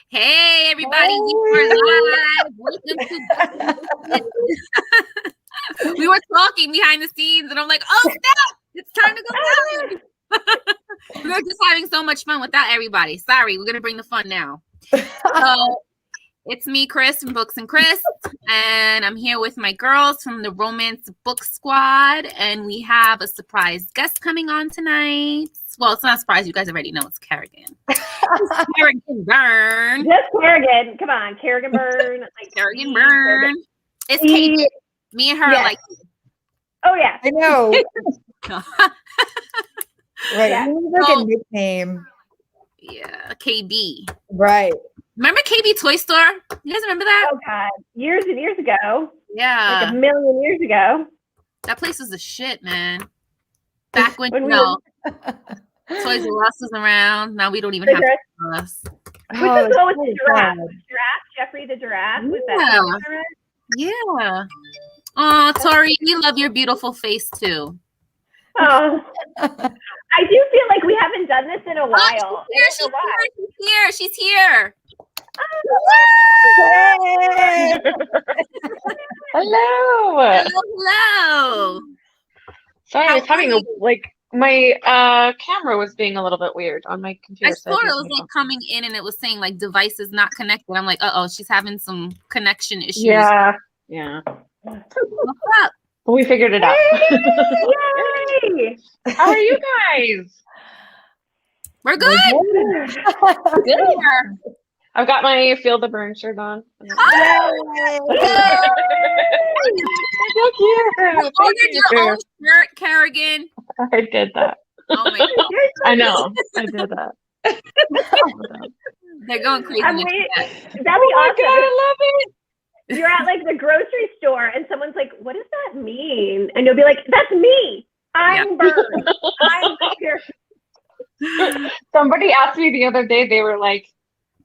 Hey, everybody, we are live. Welcome to We were talking behind the scenes, and I'm like, oh, snap! It's time to go live. We were just having so much fun without everybody. Sorry, we're going to bring the fun now. So, it's me, Chris, from Books and Chris, and I'm here with my girls from the Romance Book Squad, and we have a surprise guest coming on tonight. Well, it's not a surprise. You guys already know it's Kerrigan. Kerrigan Byrne. Just Kerrigan. Come on, Kerrigan Byrne. Like, Kerrigan Byrne. It's KB. Me and her are like. Oh, yeah. I know. Right. Yeah. Like a nickname. Yeah, KB. Right. Remember KB Toy Store? You guys remember that? Oh, God. Years and years ago. Yeah. Like a million years ago. That place was a shit, man. Back when, Toys R Us was around. Now we don't even have Toys R Us. Which was what with the giraffe? Jeffrey the giraffe? Was that? Yeah. Oh, Tori, we love your beautiful face too. Oh. I do feel like we haven't done this in a while. She's here. Hey. Hello. Sorry, I was having my camera was being a little bit weird on my computer. I saw it was like coming in and it was saying like devices not connected. I'm like, uh-oh, she's having some connection issues. Yeah. What's up? Well, we figured it out. Yay! How are you guys? We're good. Good here. I've got my Feel the Burn shirt on. Oh, Thank you. You ordered your own shirt, Kerrigan. I did that. Oh my God. I know. I did that. They're going crazy. That'd be awesome. God, I love it. You're at like the grocery store and someone's like, what does that mean? And you'll be like, that's me. I'm Byrne. I'm here. Somebody asked me the other day, they were like,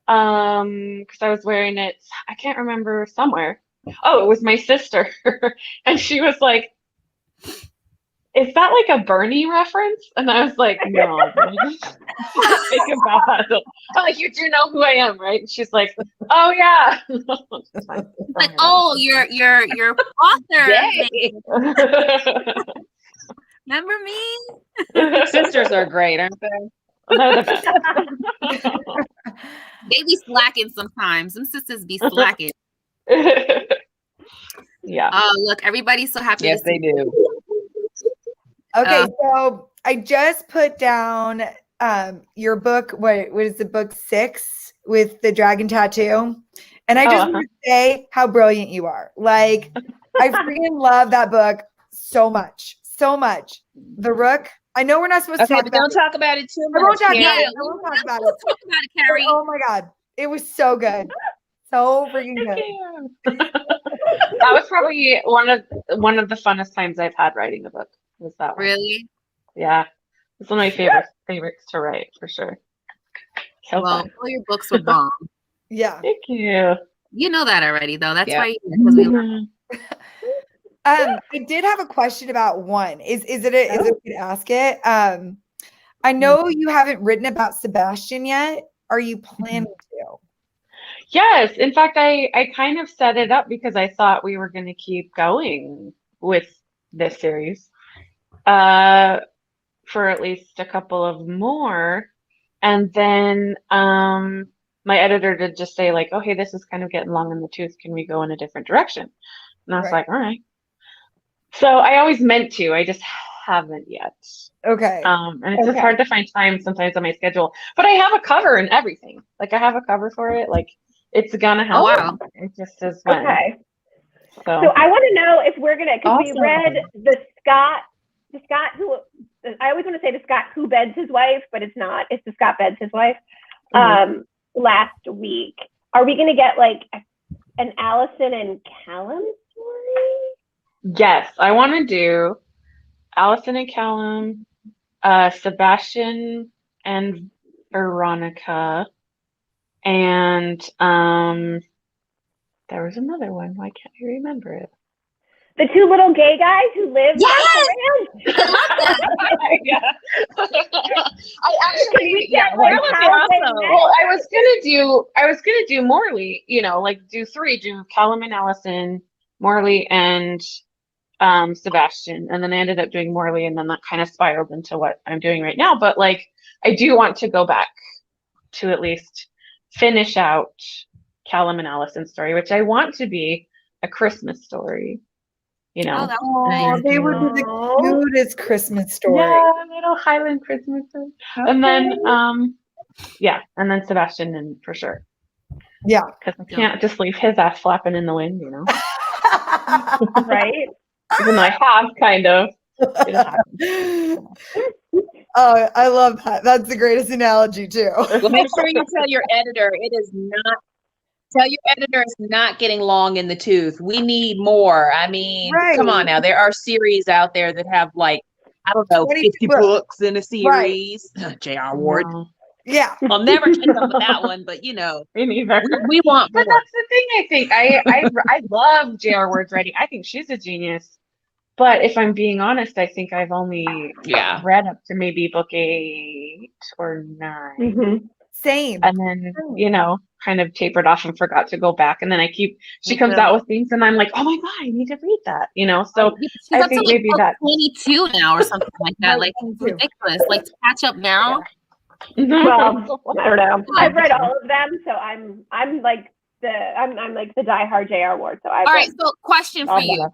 because I was wearing it, I can't remember, somewhere. Oh, it was my sister. And she was like, is that like a Bernie reference? And I was like, no. Think about it. I'm like, you do know who I am, right? And she's like, oh yeah. Like, oh, your author. Remember me? Sisters are great, aren't they? They're the best. They be slacking sometimes. Some sisters be slacking. Yeah. Oh, look, everybody's so happy. Yes, they do. Okay, so I just put down your book. What is the book 6 with the dragon tattoo? And I just want to say how brilliant you are. Like, I freaking love that book so much. So much. The Rook. I know we're not supposed to talk about it. Don't talk about it too much. I won't talk about it. Talk about it, Carrie. Oh my God. It was so good. So freaking good. That was probably one of the funnest times I've had writing a book. Was that one. Really? Yeah. It's one of my favorites to write for sure. So well, fun. all your books were bomb. Yeah. Thank you. You know that already though. That's why I did have a question about one. Is it okay to ask it? I know you haven't written about Sebastian yet. Are you planning to? Yes. In fact, I kind of set it up because I thought we were going to keep going with this series for at least a couple of more. And then my editor did just say like, oh, hey, this is kind of getting long in the tooth. Can we go in a different direction? And I was like, all right. So I always meant to. I just haven't yet. Okay. And it's just hard to find time sometimes on my schedule. But I have a cover and everything. Like I have a cover for it. Like it's gonna happen. Oh, wow. It just is fun. Okay. So I want to know if we're gonna, because we read the Scott who, I always want to say the Scott who beds his wife, but it's not. It's the Scott beds his wife. Last week, are we gonna get like an Allison and Callum story? Yes, I want to do Allison and Callum, Sebastian and Veronica, and there was another one. Why can't I remember it? The two little gay guys who live Yes! Yeah. I actually, yeah, like, that would be awesome. well, I was gonna do Morley, like do Callum and Allison, Morley and Sebastian, and then I ended up doing Morley, and then that kind of spiraled into what I'm doing right now. But like, I do want to go back to at least finish out Callum and Allison's story, which I want to be a Christmas story. Oh, that Oh, was nice. they would be the cutest Christmas story. Yeah, little Highland Christmas story. And then, and then Sebastian, and for sure. Yeah. Because I can't just leave his ass flapping in the wind, Right? Even though I have kind of. Oh, I love that. That's the greatest analogy too. Well, make sure you tell your editor it's not getting long in the tooth. We need more. I mean, come on now. There are series out there that have like, I don't know, 50 books in a series. Right. J.R. Ward. No. Yeah. I'll never catch up with that one, but Me neither. we want more. But that's the thing, I think. I love J.R. Ward's writing. I think she's a genius. But if I'm being honest, I think I've only read up to maybe book 8 or 9. Mm-hmm. Same. And then, kind of tapered off and forgot to go back. And then she comes out with things and I'm like, oh my God, I need to read that, So I think maybe that 22 now or something like that. Like, it's ridiculous. Like, to catch up now. Well, I don't know. I've read all of them, so I'm like the diehard J.R. Ward. So all right. So question for you,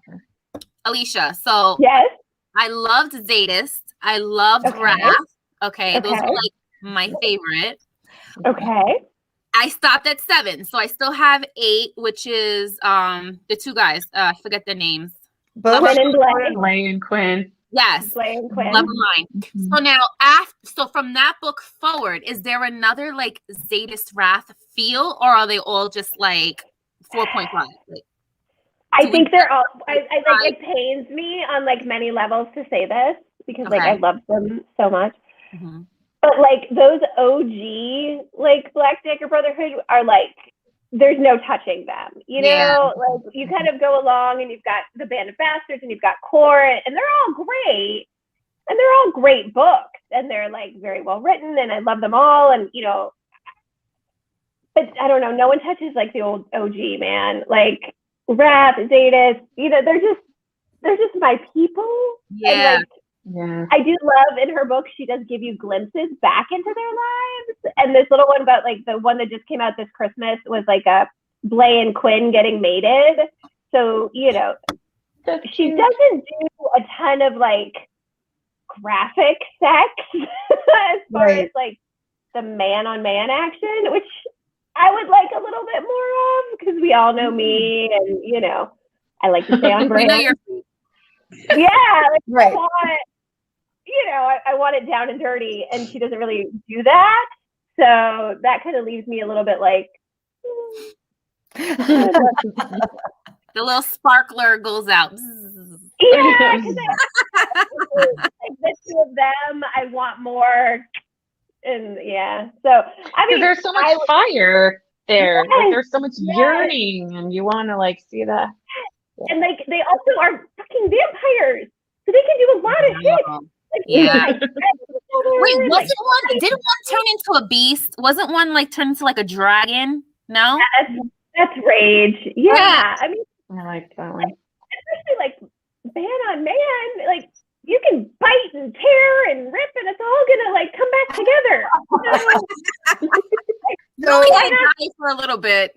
Alicia. So yes, I loved Zadist. I loved Wrath. Okay, those were like my favorite. Okay. I stopped at 7, so I still have 8, which is the two guys. I forget their names. Quinn and Blay. Blay and Quinn. Yes. Blay and Quinn. Love mine. So now, so from that book forward, is there another like Zadist Wrath feel, or are they all just like 4.5? Like, I think they're all. I like. It pains me on like many levels to say this because like I love them so much. Mm-hmm. But like those OG like Black Dagger Brotherhood are like there's no touching them. Like you kind of go along and you've got the Band of Bastards and you've got Court and they're all great. And they're all great books and they're like very well written and I love them all and but I don't know, no one touches like the old OG, man. Like Wrath, Zadist, they're just my people. Yeah. And, I do love in her book, she does give you glimpses back into their lives. And this little one about like the one that just came out this Christmas was like a Blay and Quinn getting mated. So, she doesn't do a ton of like graphic sex as far as like the man on man action, which I would like a little bit more of because we all know me and, I like to stay on brand. Right. I want it down and dirty, and she doesn't really do that. So that kind of leaves me a little bit like. The little sparkler goes out. Yeah, because like the two of them, I want more. And so I mean, there's so much fire there. Yes. Like, there's so much yearning, and you want to like see that. Yeah. And like they also are fucking vampires, so they can do a lot of shit. Yeah. Wait, didn't one turn into a beast? Wasn't one like turned into like a dragon? No? That's Rage. Yeah. I mean, I like that one. Especially like man on man, like you can bite and tear and rip and it's all gonna like come back together. No, I die for a little bit.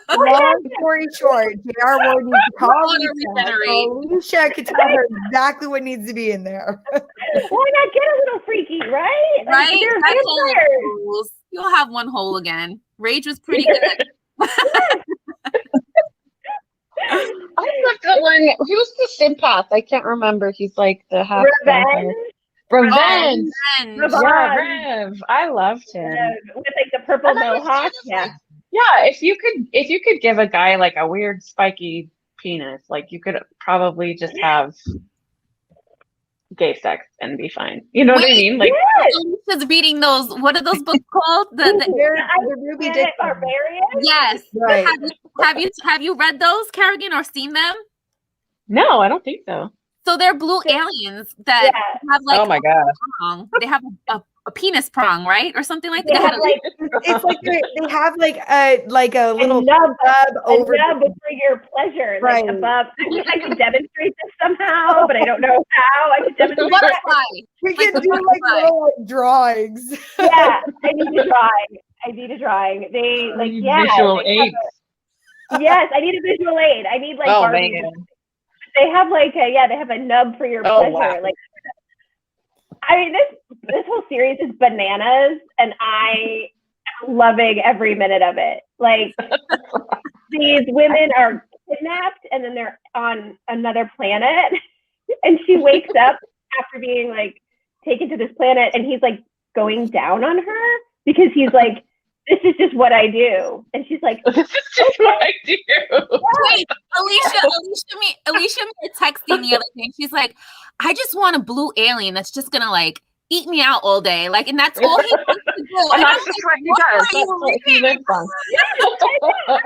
Long story short, J.R. Ward needs to call Alicia can tell her exactly what needs to be in there. Why not get a little freaky, right? Right? Like, you'll have one hole again. Rage was pretty good. I love that one. He was the sympath. I can't remember. He's like the half. Revenge. Yeah, Rev. I loved him. With like the purple mohawk. Yeah, if you could give a guy like a weird spiky penis, like you could probably just have gay sex and be fine. You know what I mean? Like Alicia's reading those. What are those books called? The Ruby Dick Barbarians. Yes. Right. Have you read those, Kerrigan, or seen them? No, I don't think so. So they're blue aliens that have like oh my gosh. prong. They have a penis prong, right? Or something like They that. have like It's like they have like a little nub over for your pleasure, Right. like above. I wish I could demonstrate this somehow, but I don't know how I could demonstrate that. Butterfly. we like can the do like butterfly. little drawings. Yeah, I need a drawing. They like Visual they have aids. yes, I need a visual aid. I need like Oh Barbie. man. They have like they have a nub for your Oh, pleasure. wow. Like I mean this whole series is bananas and I am loving every minute of it. Like these women are kidnapped and then they're on another planet and she wakes up after being like taken to this planet and he's like going down on her because he's like, this is just what I do. And she's like, This is just what I do. Wait, Alicia made a texting the other day. She's like, I just want a blue alien that's just gonna like eat me out all day. Like, and that's all he wants to do. And And that's just what he does. That's what he lives on. I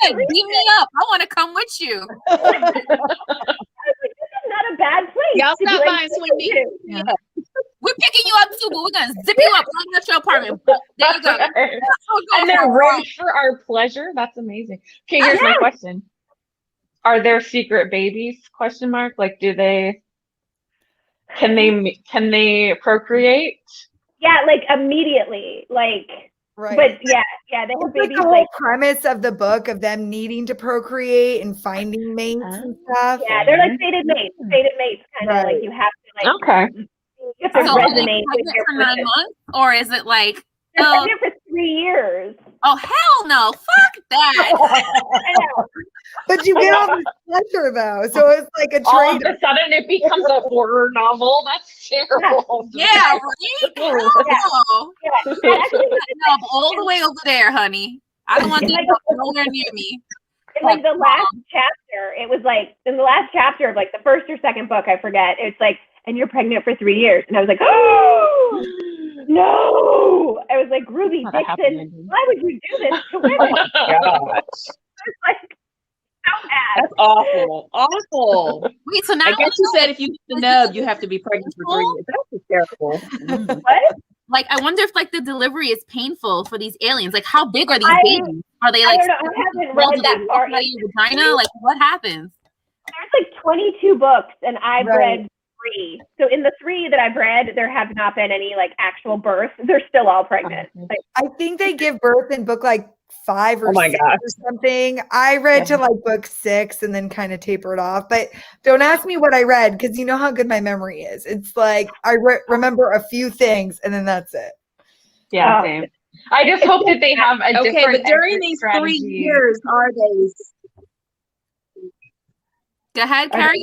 said, beam me up. I want to come with you. I was like, this is not a bad place. Y'all to be stop like, by and swing me. Yeah. We're picking you up too, but we're gonna zip you up right at your apartment. There you go. And they're rich for our pleasure. That's amazing. Okay, here's my question. Are there secret babies? Question mark. Like, can they procreate? Yeah, like immediately. Like Right. but they have It's like babies the whole like premise of the book of them needing to procreate and finding mates and stuff. yeah, they're like fated mates kind of Right. like you have to like Okay. you have to So are they resonate with pregnant your for 9 person. months, or is it like, They're oh, pregnant for 3 years. oh hell no, fuck that. I know. But you get all this pleasure though. So it's like a All of trade. a sudden, it becomes a horror novel. That's terrible. Yeah, right? Hell no. Yeah. Actually, No, all the way over there, honey. I don't want to Like- go nowhere near me. in like the last chapter, it was like in the last chapter of like the first or second book, I forget. It's like, and you're pregnant for 3 years, and I was like, oh no! I was like, Ruby Not a happy Dixon, ending. why would you do this to women? Gosh. It's like so bad. That's awful. Awful. Wait, so now I guess you said if you get the nub, you have to be pregnant for 3 years. That's just terrible. What? like I wonder if like the delivery is painful for these aliens. Like how big are these I- babies? Are they I like don't know. I haven't well, read do that they far walk out of your vagina? Like what happens? There's like 22 books, and I've Right. read 3. So in the 3 that I've read, there have not been any like actual births. They're still all pregnant. Like, I think they give birth in book like 5 or Oh my 6 gosh. or something. I read to like book 6 and then kind of tapered off. But don't ask me what I read because you know how good my memory is. It's like I remember a few things and then that's it. Yeah, Oh. same. I just hope that they have a Okay, different but during exit these strategy. 3 years, are they? Go ahead, Carrie.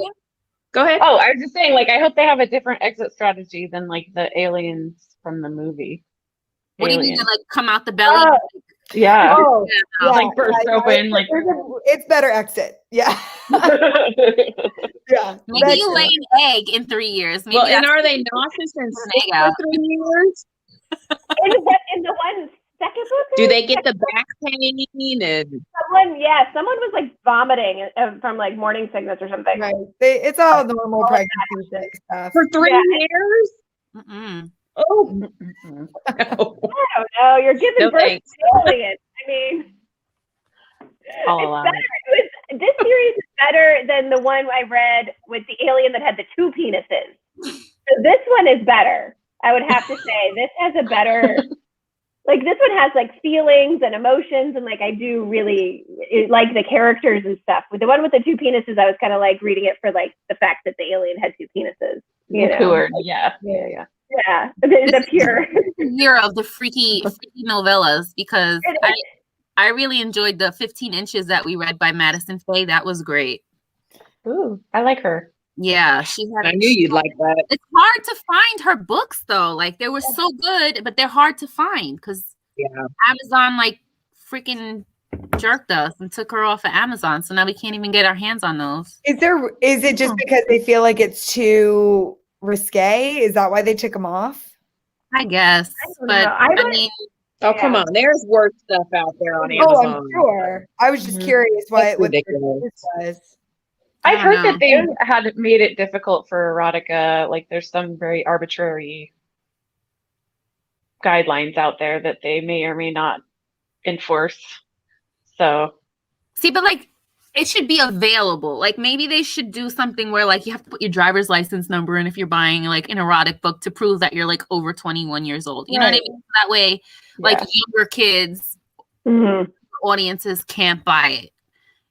Go ahead. Oh, I was just saying, like, I hope they have a different exit strategy than like the aliens from the movie. What do you mean Alien. to like come out the belly? oh, Yeah. Oh, Yeah. yeah. Like burst open, like. It's better exit. Yeah. Yeah. Maybe That's you it. lay an egg in 3 years. Maybe Well, and that's- are they nauseous and sick Yeah. for 3 years? in the one second book? Do they get the back pain and Someone was like vomiting from like morning sickness or something. Right. It's all normal pregnancy stuff. for 3 Yeah. years? Mm-mm. Oh, no. I don't know. You're giving No birth thanks. to aliens. I mean, All it's allowed. better. This series is better than the one I read with the alien that had the 2 penises. So this one is better. I would have to say this has a better. Like this one has like feelings and emotions, and like I do really like the characters and stuff. With the one with the 2 penises, I was kind of like reading it for like the fact that the alien had 2 penises. You know? Toured. Yeah. Yeah, the pure. Year of the freaky novellas because I really enjoyed the 15 inches that we read by Madison Faye. That was great. Ooh, I like her. Yeah, she had. I knew you'd like that. It's hard to find her books though. Like they were so good, but they're hard to find because Amazon like freaking jerked us and took her off of Amazon. So now we can't even get our hands on those. Is it just because they feel like it's too risque? Is that why they took them off? I guess, don't but know. I mean, Oh, come on. There's worse stuff out there on Oh, Amazon. I'm sure. I was just Mhm. curious what That's the ridiculous. difference was. I've heard that they had made it difficult for erotica. Like there's some very arbitrary guidelines out there that they may or may not enforce. So see, but like it should be available. Like maybe they should do something where like you have to put your driver's license number in if you're buying like an erotic book to prove that you're like over 21 years old. You know what I mean? That way, like younger kids, audiences can't buy it.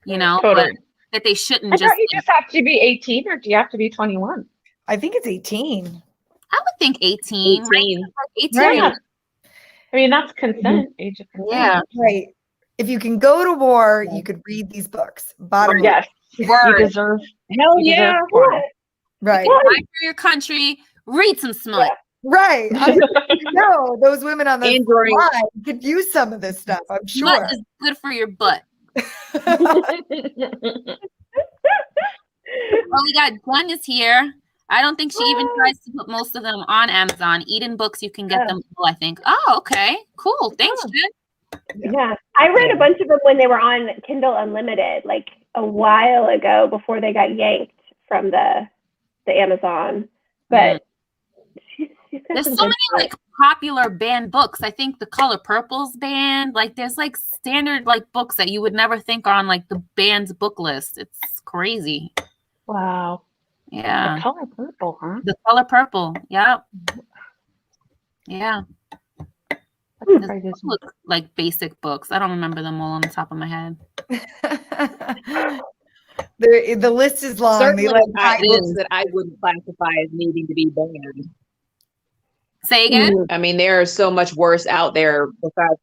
You know, totally. But that they shouldn't I just. thought you just have to be 18, or do you have to be 21? I think it's 18. I would think 18. 18. Like 18. Yeah. I mean, that's consent, age of consent. Yeah. Right. If you can go to war, you could read these books. Bottom yes. Word. You deserve. Hell yeah. Right. Fight for your country. Read some smut. Right. No, those women on the line could use some of this stuff, I'm sure. Smut is good for your butt. Well, we got Jen is here. I don't think she even tries to put most of them on Amazon. Eden Books, you can get them, I think. Oh, okay. Cool. Thanks, Jen. Yeah. I read a bunch of them when they were on Kindle Unlimited, like a while ago before they got yanked from the Amazon. But she's got there's some so good many like popular banned books. I think The Color Purple's banned. Like there's like standard like books that you would never think are on like the banned book list. It's crazy. Wow. Yeah. The Color Purple, huh? The Color Purple. Yep. Yeah. Look like basic books. I don't remember them all on the top of my head. The list is long. Certainly books that I wouldn't classify as needing to be banned. Say again? I mean, there are so much worse out there besides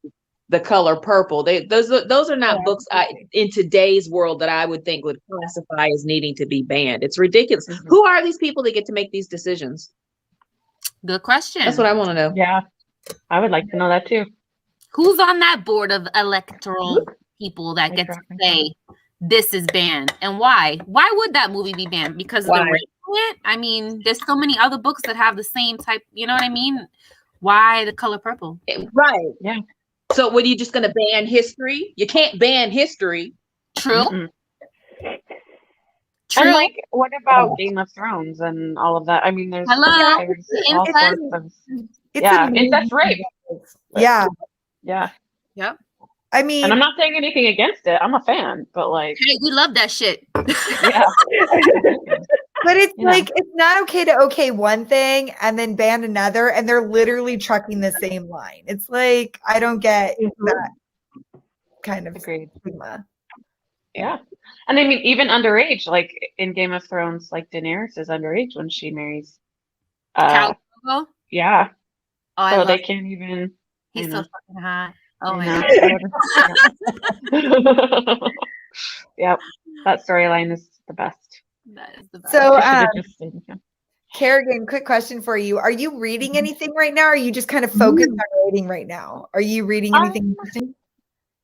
The Color Purple. Those are not books in today's world that I would think would classify as needing to be banned. It's ridiculous. Who are these people that get to make these decisions? Good question. That's what I want to know. Yeah, I would like to know that too. Who's on that board of electoral people that get to say this is banned and why? Why would that movie be banned? Because of the rape? I mean, there's so many other books that have the same type. You know what I mean? Why The Color Purple? Right. Yeah. So, what are you just going to ban history? You can't ban history. True. Mm-mm. And like, what about Game of Thrones and all of that? I mean, there's all sorts of incest rape. Yeah. Yeah. Yep. I mean, and I'm not saying anything against it. I'm a fan, but like, hey, we love that shit. Yeah. But it's like it's not okay to okay one thing and then ban another, and they're literally trucking the same line. It's like I don't get that kind of stigma. Yeah, and I mean even underage, like in Game of Thrones, like Daenerys is underage when she marries. Yeah. Oh, so they can't even. He's so fucking hot. Oh my god. Yep, that storyline is the best. That is the best. So, Kerrigan, quick question for you. Are you reading anything right now? Or are you just kind of focused on reading right now? Are you reading anything interesting?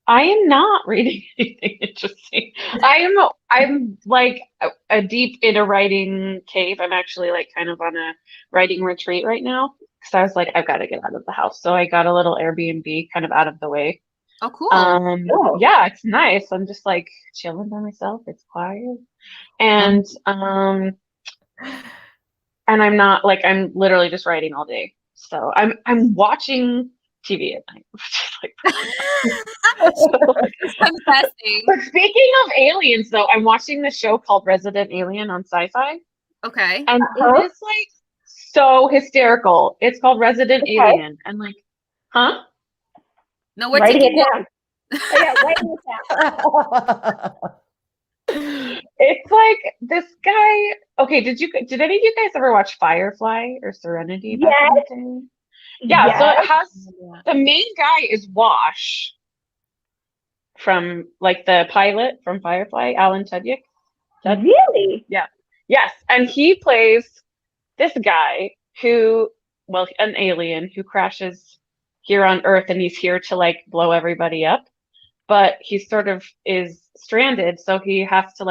I am not reading anything interesting. I'm like a deep in a writing cave. I'm actually like kind of on a writing retreat right now. Because I was like, I've got to get out of the house. So I got a little Airbnb kind of out of the way. Oh, cool. Yeah, it's nice. I'm just like chilling by myself. It's quiet. And I'm not like, I'm literally just writing all day. So I'm watching TV at night. Confessing. But speaking of aliens though, I'm watching this show called Resident Alien on Sci-Fi. Okay. And it is like so hysterical. It's called Resident Alien. And like, huh? No, we're taking it down. Yeah, writing it down. It's like this guy. Okay, did any of you guys ever watch Firefly or Serenity? Yes. Yeah, so it has the main guy is Wash from like the pilot from Firefly, Alan Tudyk. Really? Yeah. Yes, and he plays this guy who, well, an alien who crashes here on Earth, and he's here to like blow everybody up, but he sort of is stranded, so he has to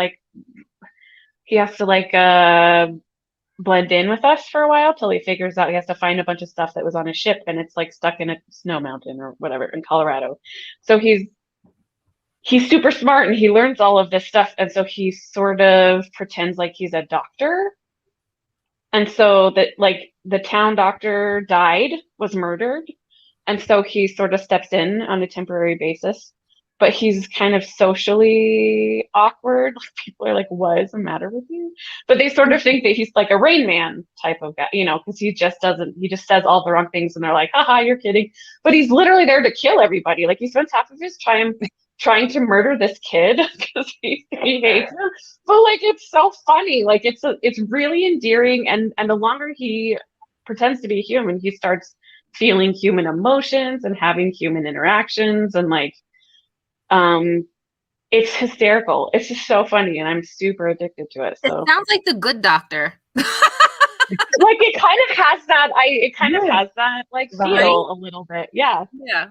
blend in with us for a while till he figures out he has to find a bunch of stuff that was on his ship, and it's like stuck in a snow mountain or whatever in Colorado. So he's he's super smart and he learns all of this stuff. And so he sort of pretends like he's a doctor. And so that like the town doctor was murdered. And so he sort of steps in on a temporary basis, but he's kind of socially awkward. Like, people are like, what is the matter with you? But they sort of think that he's like a Rain Man type of guy, you know, because he just says all the wrong things and they're like, haha, you're kidding. But he's literally there to kill everybody. Like, he spends half of his time trying to murder this kid because he hates him. But like, it's so funny. Like, it's really endearing. And the longer he pretends to be human, he starts feeling human emotions and having human interactions, and like it's hysterical. It's just so funny, and I'm super addicted to it. So it sounds like The Good Doctor. Like, it kind of has that like feel a little bit. Yeah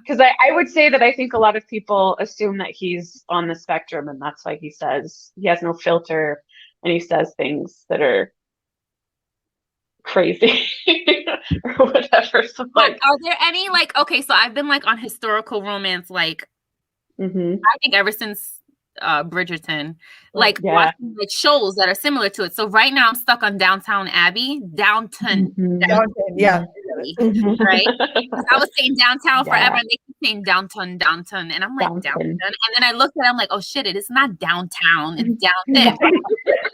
because I would say that I think a lot of people assume that he's on the spectrum, and that's why he has no filter and he says things that are crazy or whatever. So like, are there any like, okay, so I've been like on historical romance, like I think ever since Bridgerton, like watching like shows that are similar to it. So right now I'm stuck on Downton Abbey, Downton, yeah. Right? I was saying downtown forever, and they keep saying Downton, and I'm like Downton, and then I looked at it, I'm like, oh shit, it is not downtown, it's Downton.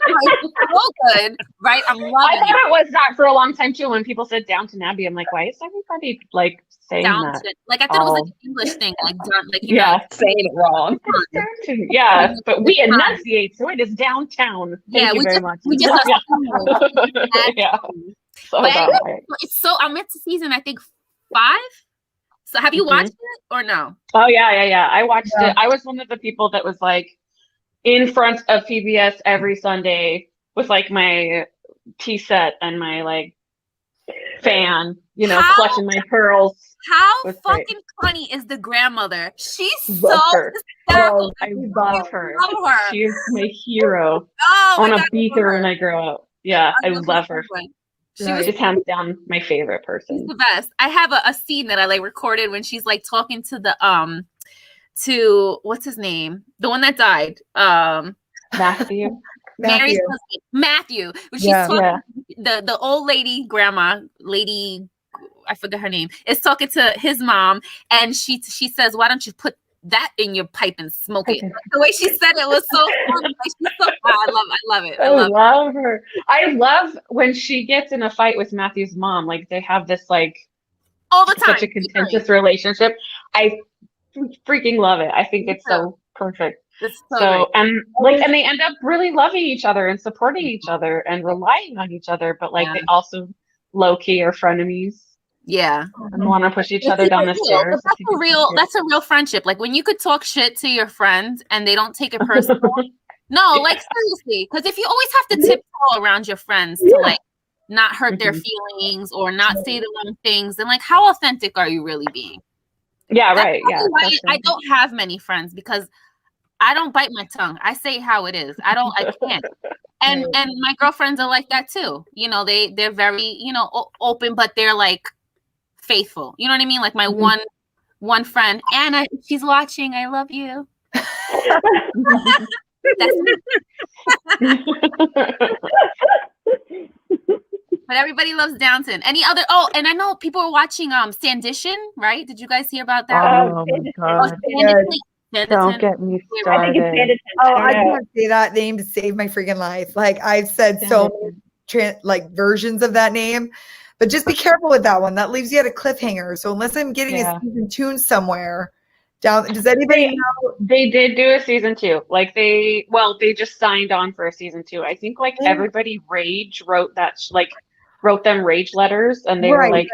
It's so good, right? I'm loving I thought it was that for a long time too. When people said Downton Abbey, I'm like, why is everybody like saying Downton. that? Like, I thought it was like an English thing, like you know, saying it wrong. Yeah, but we enunciate, so it is downtown. Thank you very much. We just yeah. So it's so, I'm into season, I think 5. So have you watched it or no? Oh yeah. I watched it. I was one of the people that was like in front of PBS every Sunday with like my tea set and my like fan, you know, clutching my pearls. How fucking funny is the grandmother? She's so hysterical. I love her. She's my hero. I want to be her when I grow up. Yeah, I love her. She was just hands down my favorite person. She's the best. I have a scene that I like recorded when she's like talking to the to what's his name? The one that died. Matthew. Mary's husband, Matthew. When she's talking, the old lady, I forget her name, is talking to his mom, and she says, "Why don't you put that in your pipe and smoke it?" The way she said it was so funny. Like, she's so, I love it. I love her. I love when she gets in a fight with Matthew's mom. Like, they have this like all the time, such a contentious relationship. I freaking love it. I think it's so perfect. So and they end up really loving each other and supporting each other and relying on each other, but like they also low key are frenemies. Yeah, and want to push each other down the stairs. That's a real friendship. Like when you could talk shit to your friends and they don't take it personal. No, like seriously, because if you always have to tiptoe around your friends to like not hurt their feelings or not say the wrong things, then like how authentic are you really being? Yeah, right. Yeah, I don't have many friends because I don't bite my tongue. I say how it is. I can't. And my girlfriends are like that too. You know, they're very, you know, open, but they're like faithful. You know what I mean? Like my one friend, Anna, she's watching. I love you. But everybody loves Downton. Any other? Oh, and I know people are watching Sandition, right? Did you guys hear about that? Oh my god. Don't get me started. I can't say that name to save my freaking life. Like I've said so many versions of that name, but just be careful with that one. That leaves you at a cliffhanger. So unless I'm getting a season 2 somewhere down, does anybody know? They did do a season 2. Like they just signed on for a season 2. I think like everybody wrote them rage letters, and they were like,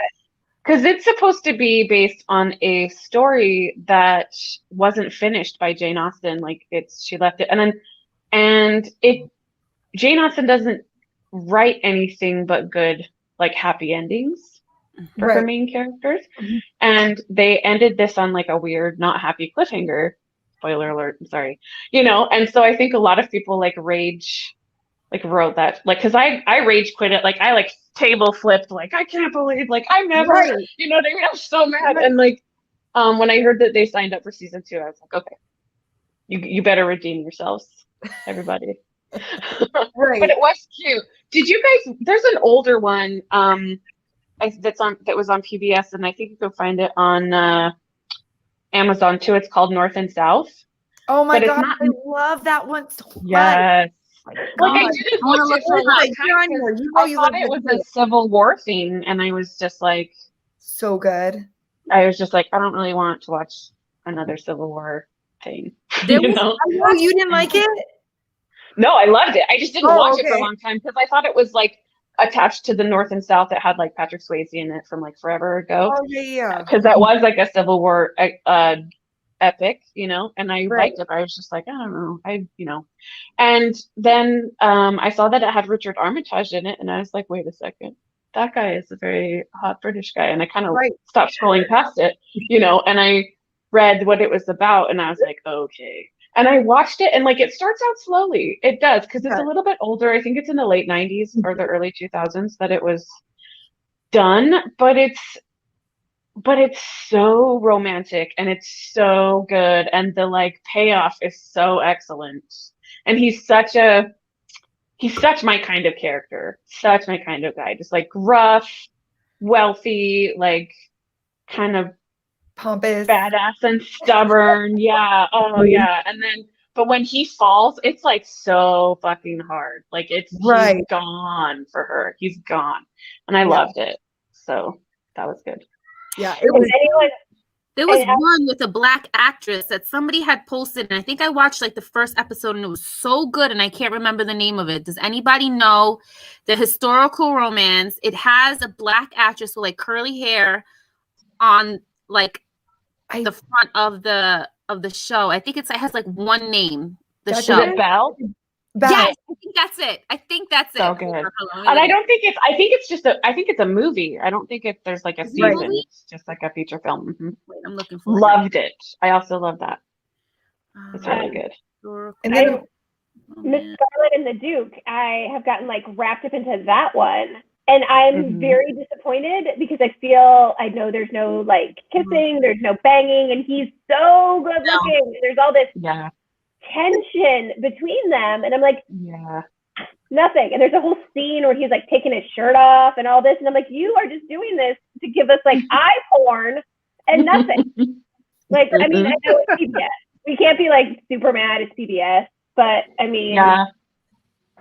because it's supposed to be based on a story that wasn't finished by Jane Austen. Like she left it, and Jane Austen doesn't write anything but good, like happy endings for her main characters. And they ended this on like a weird, not happy cliffhanger. Spoiler alert, I'm sorry. You know, and so I think a lot of people like wrote that, like, because I rage quit it, like I like table flipped, like I can't believe, like I'm never, you know what I mean? I'm so mad. And like when I heard that they signed up for season 2, I was like, okay, You better redeem yourselves, everybody. Right. But it was cute. Did you guys? There's an older one that was on PBS, and I think you can find it on Amazon too. It's called North and South. Oh my But it's God, not. I love that one so much. Yes. Like I God. didn't I wanna watch it look for a it long up. time You're on because here. You know I you thought love it was it a Civil War thing, and I was just like, so good. I don't really want to watch another Civil War thing. There You was- know? Oh, you didn't like it? No, I loved it. I just didn't Oh, watch it for a okay. long time because I thought it was like attached to the North and South that had like Patrick Swayze in it from like forever ago. Oh yeah. Because that was like a Civil War epic, you know, and I Right. liked it. But I was just like, I don't know, and then I saw that it had Richard Armitage in it, and I was like, wait a second, that guy is a very hot British guy, and I kind of Right. stopped scrolling past it, and I read what it was about, and I was like, okay. And I watched it, and like it starts out slowly. It does, because it's a little bit older. I think it's in the late 90s or the early 2000s that it was done, but it's so romantic and it's so good, and the like payoff is so excellent. And he's such my kind of character, such my kind of guy, just like gruff, wealthy, like kind of Pompous. badass and stubborn. Yeah. Oh yeah. And then, but when he falls, it's like so fucking hard. Like he's gone for her. He's gone. And I loved it. So that was good. Yeah, it was. There was one with a Black actress that somebody had posted, and I think I watched like the first episode, and it was so good, and I can't remember the name of it. Does anybody know the historical romance? It has a Black actress with like curly hair on like the front of the show. I think it has like one name. The show. Is it Belle? Yes, I think that's it. So good. And I don't think I think it's a movie. I don't think there's like a season. Right. It's just like a feature film. Mm-hmm. Wait, I'm looking for Loved it. I also love that. It's really good. And then Miss Scarlet and the Duke, I have gotten like wrapped up into that one. And I'm very disappointed because I know there's no like kissing, there's no banging, and he's so good looking. There's all this tension between them, and I'm like, nothing. And there's a whole scene where he's like taking his shirt off and all this, and I'm like, you are just doing this to give us like eye porn and nothing. Like, I mean, I know it's PBS. We can't be like super mad it's PBS, but I mean,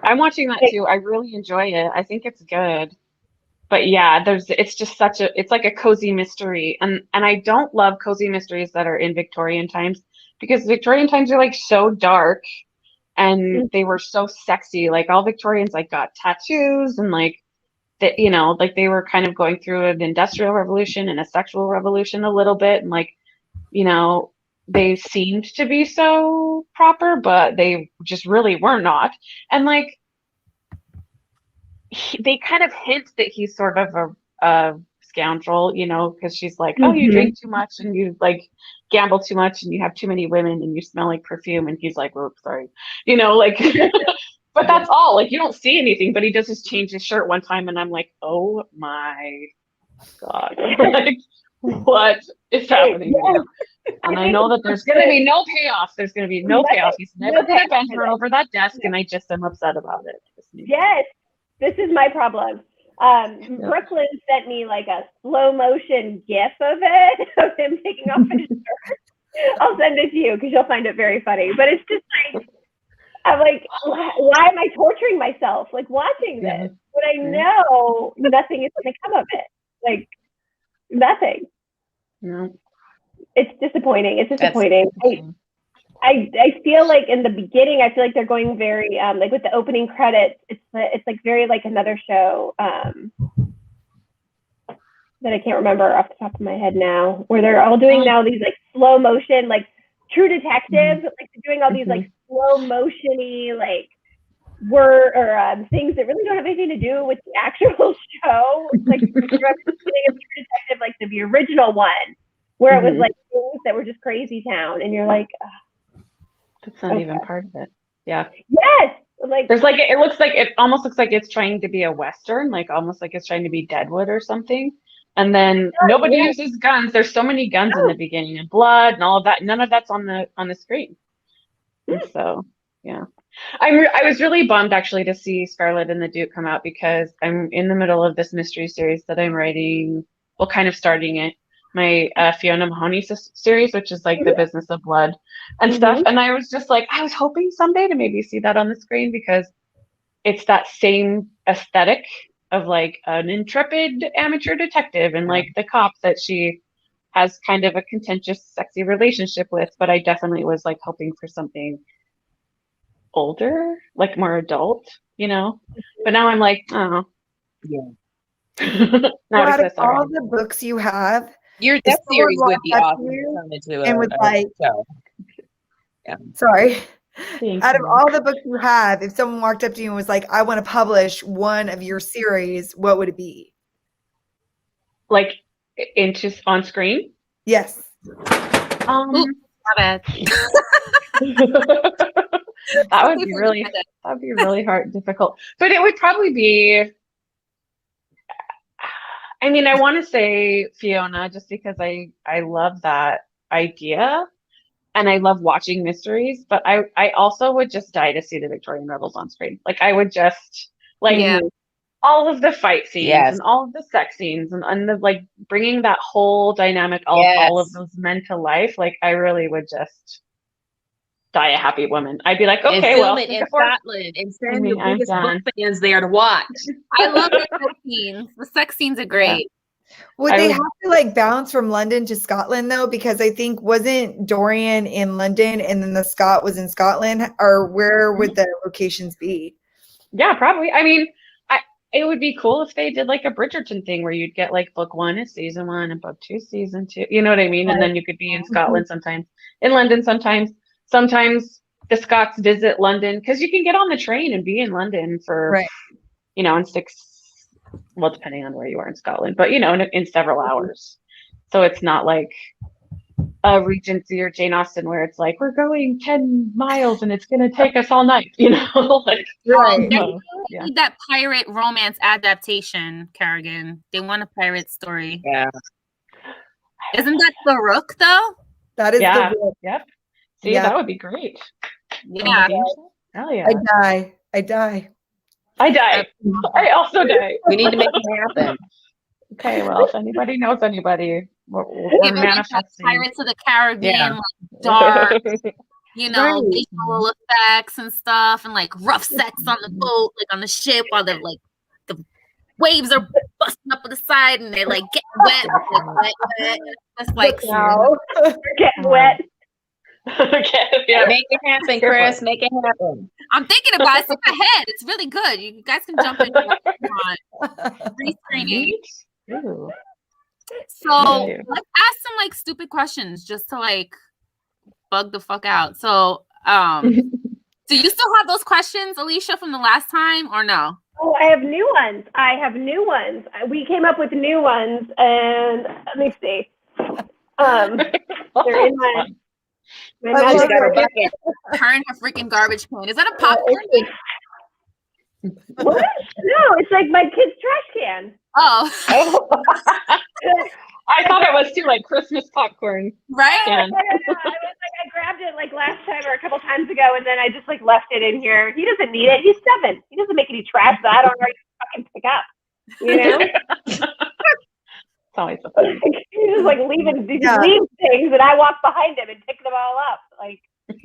I'm watching that too. I really enjoy it. I think it's good. But yeah, it's just it's like a cozy mystery. And I don't love cozy mysteries that are in Victorian times, because Victorian times are like so dark and they were so sexy. Like all Victorians like got tattoos and like that, like they were kind of going through an industrial revolution and a sexual revolution a little bit. And like, they seemed to be so proper, but they just really were not. And like, they kind of hint that he's sort of a scoundrel, because she's like, oh, you drink too much and you like gamble too much and you have too many women and you smell like perfume. And he's like, oh, sorry, like, but that's all. Like, you don't see anything, but he does just change his shirt one time. And I'm like, oh my God, like, what is happening here? And I know that there's going to be no payoff. There's going to be no payoff. He's never going to bend her over that desk. And I just am upset about it. Yes. This is my problem. Brooklyn sent me like a slow motion GIF of it, of him taking off his shirt. I'll send it to you because you'll find it very funny. But it's just like, I'm like, why am I torturing myself like watching this when I know nothing is going to come of it? Like nothing. No. It's disappointing. I feel like in the beginning, I feel like they're going very like with the opening credits. It's like very like another show that I can't remember off the top of my head now, where they're all doing now these like slow motion, like True Detective, like they're doing all these like slow motiony like things that really don't have anything to do with the actual show. Like the beginning of True Detective, like the original one, where it was like things that were just crazy town, and you're like. That's not even part of it. Yeah. Yes. Like there's like it almost looks like it's trying to be a Western, like almost like it's trying to be Deadwood or something. And then nobody uses guns. There's so many guns in the beginning and blood and all of that. None of that's on the screen. And so, yeah. I was really bummed actually to see Scarlet and the Duke come out because I'm in the middle of this mystery series that I'm writing, well, kind of starting it, my Fiona Mahoney series, which is like the business of blood and stuff. And I was just like, I was hoping someday to maybe see that on the screen because it's that same aesthetic of like an intrepid amateur detective and like the cop that she has kind of a contentious, sexy relationship with. But I definitely was like hoping for something older, like more adult, you know. But now I'm like, oh, Well, out of all the books you have, that series would be awesome to you turn into and with like, show. sorry. Thank Out of you. all the books you have, if someone walked up to you and was like, I want to publish one of your series, what would it be? Like into on screen? Yes. My bad. That would be really hard, difficult. But it would probably be, I mean, I want to say Fiona just because I love that idea and I love watching mysteries, but I also would just die to see the Victorian Rebels on screen. Like I would just like all of the fight scenes and all of the sex scenes and the like bringing that whole dynamic of all of those men to life. Like I really would just die a happy woman. I'd be like, okay, film it in Scotland and send your biggest book fans there to watch. I love the sex scenes. The sex scenes are great. Would they have to like bounce from London to Scotland though? Because I think wasn't Dorian in London and then the Scot was in Scotland, or where would the locations be? Yeah, probably. I mean, it would be cool if they did like a Bridgerton thing where you'd get like book 1 is season 1 and book 2 season 2. You know what I mean? And then you could be in Scotland sometimes, in London sometimes. Sometimes the Scots visit London because you can get on the train and be in London for, you know, in 6, well, depending on where you are in Scotland, but you know, in several hours. So it's not like a Regency or Jane Austen where it's like we're going 10 miles and it's going to take us all night, you know. Like need that pirate romance adaptation, Kerrigan. They want a pirate story. Isn't that the Rook though? That is the Rook. Yep. See, that would be great. Yeah. Hell yeah. I die. I also die. We need to make it happen. Okay, well, if anybody knows anybody, we're manifesting. Pirates of the Caribbean, like dark, you know, visual effects and stuff, and like rough sex on the boat, like on the ship, while the waves are busting up on the side, and they like get wet, Just like getting wet. Make it happen, Chris. Make it happen. I'm thinking about it. It's in my head. It's really good. You guys can jump in on pre-screening. So let's ask some like stupid questions just to like bug the fuck out. So do you still have those questions, Alicia, from the last time or no? Oh, I have new ones. We came up with new ones, and let me see. They're in my Turn her freaking garbage can. Is that a popcorn can? What? No, it's like my kid's trash can. Oh. I thought it was too like Christmas popcorn. Right? I was like, I grabbed it like last time or a couple times ago, and then I just like left it in here. He doesn't need it. He's 7. He doesn't make any trash that I don't know fucking pick up. You know? It's always a fun. He's just like leaving things, and I walk behind him and pick them all up. Like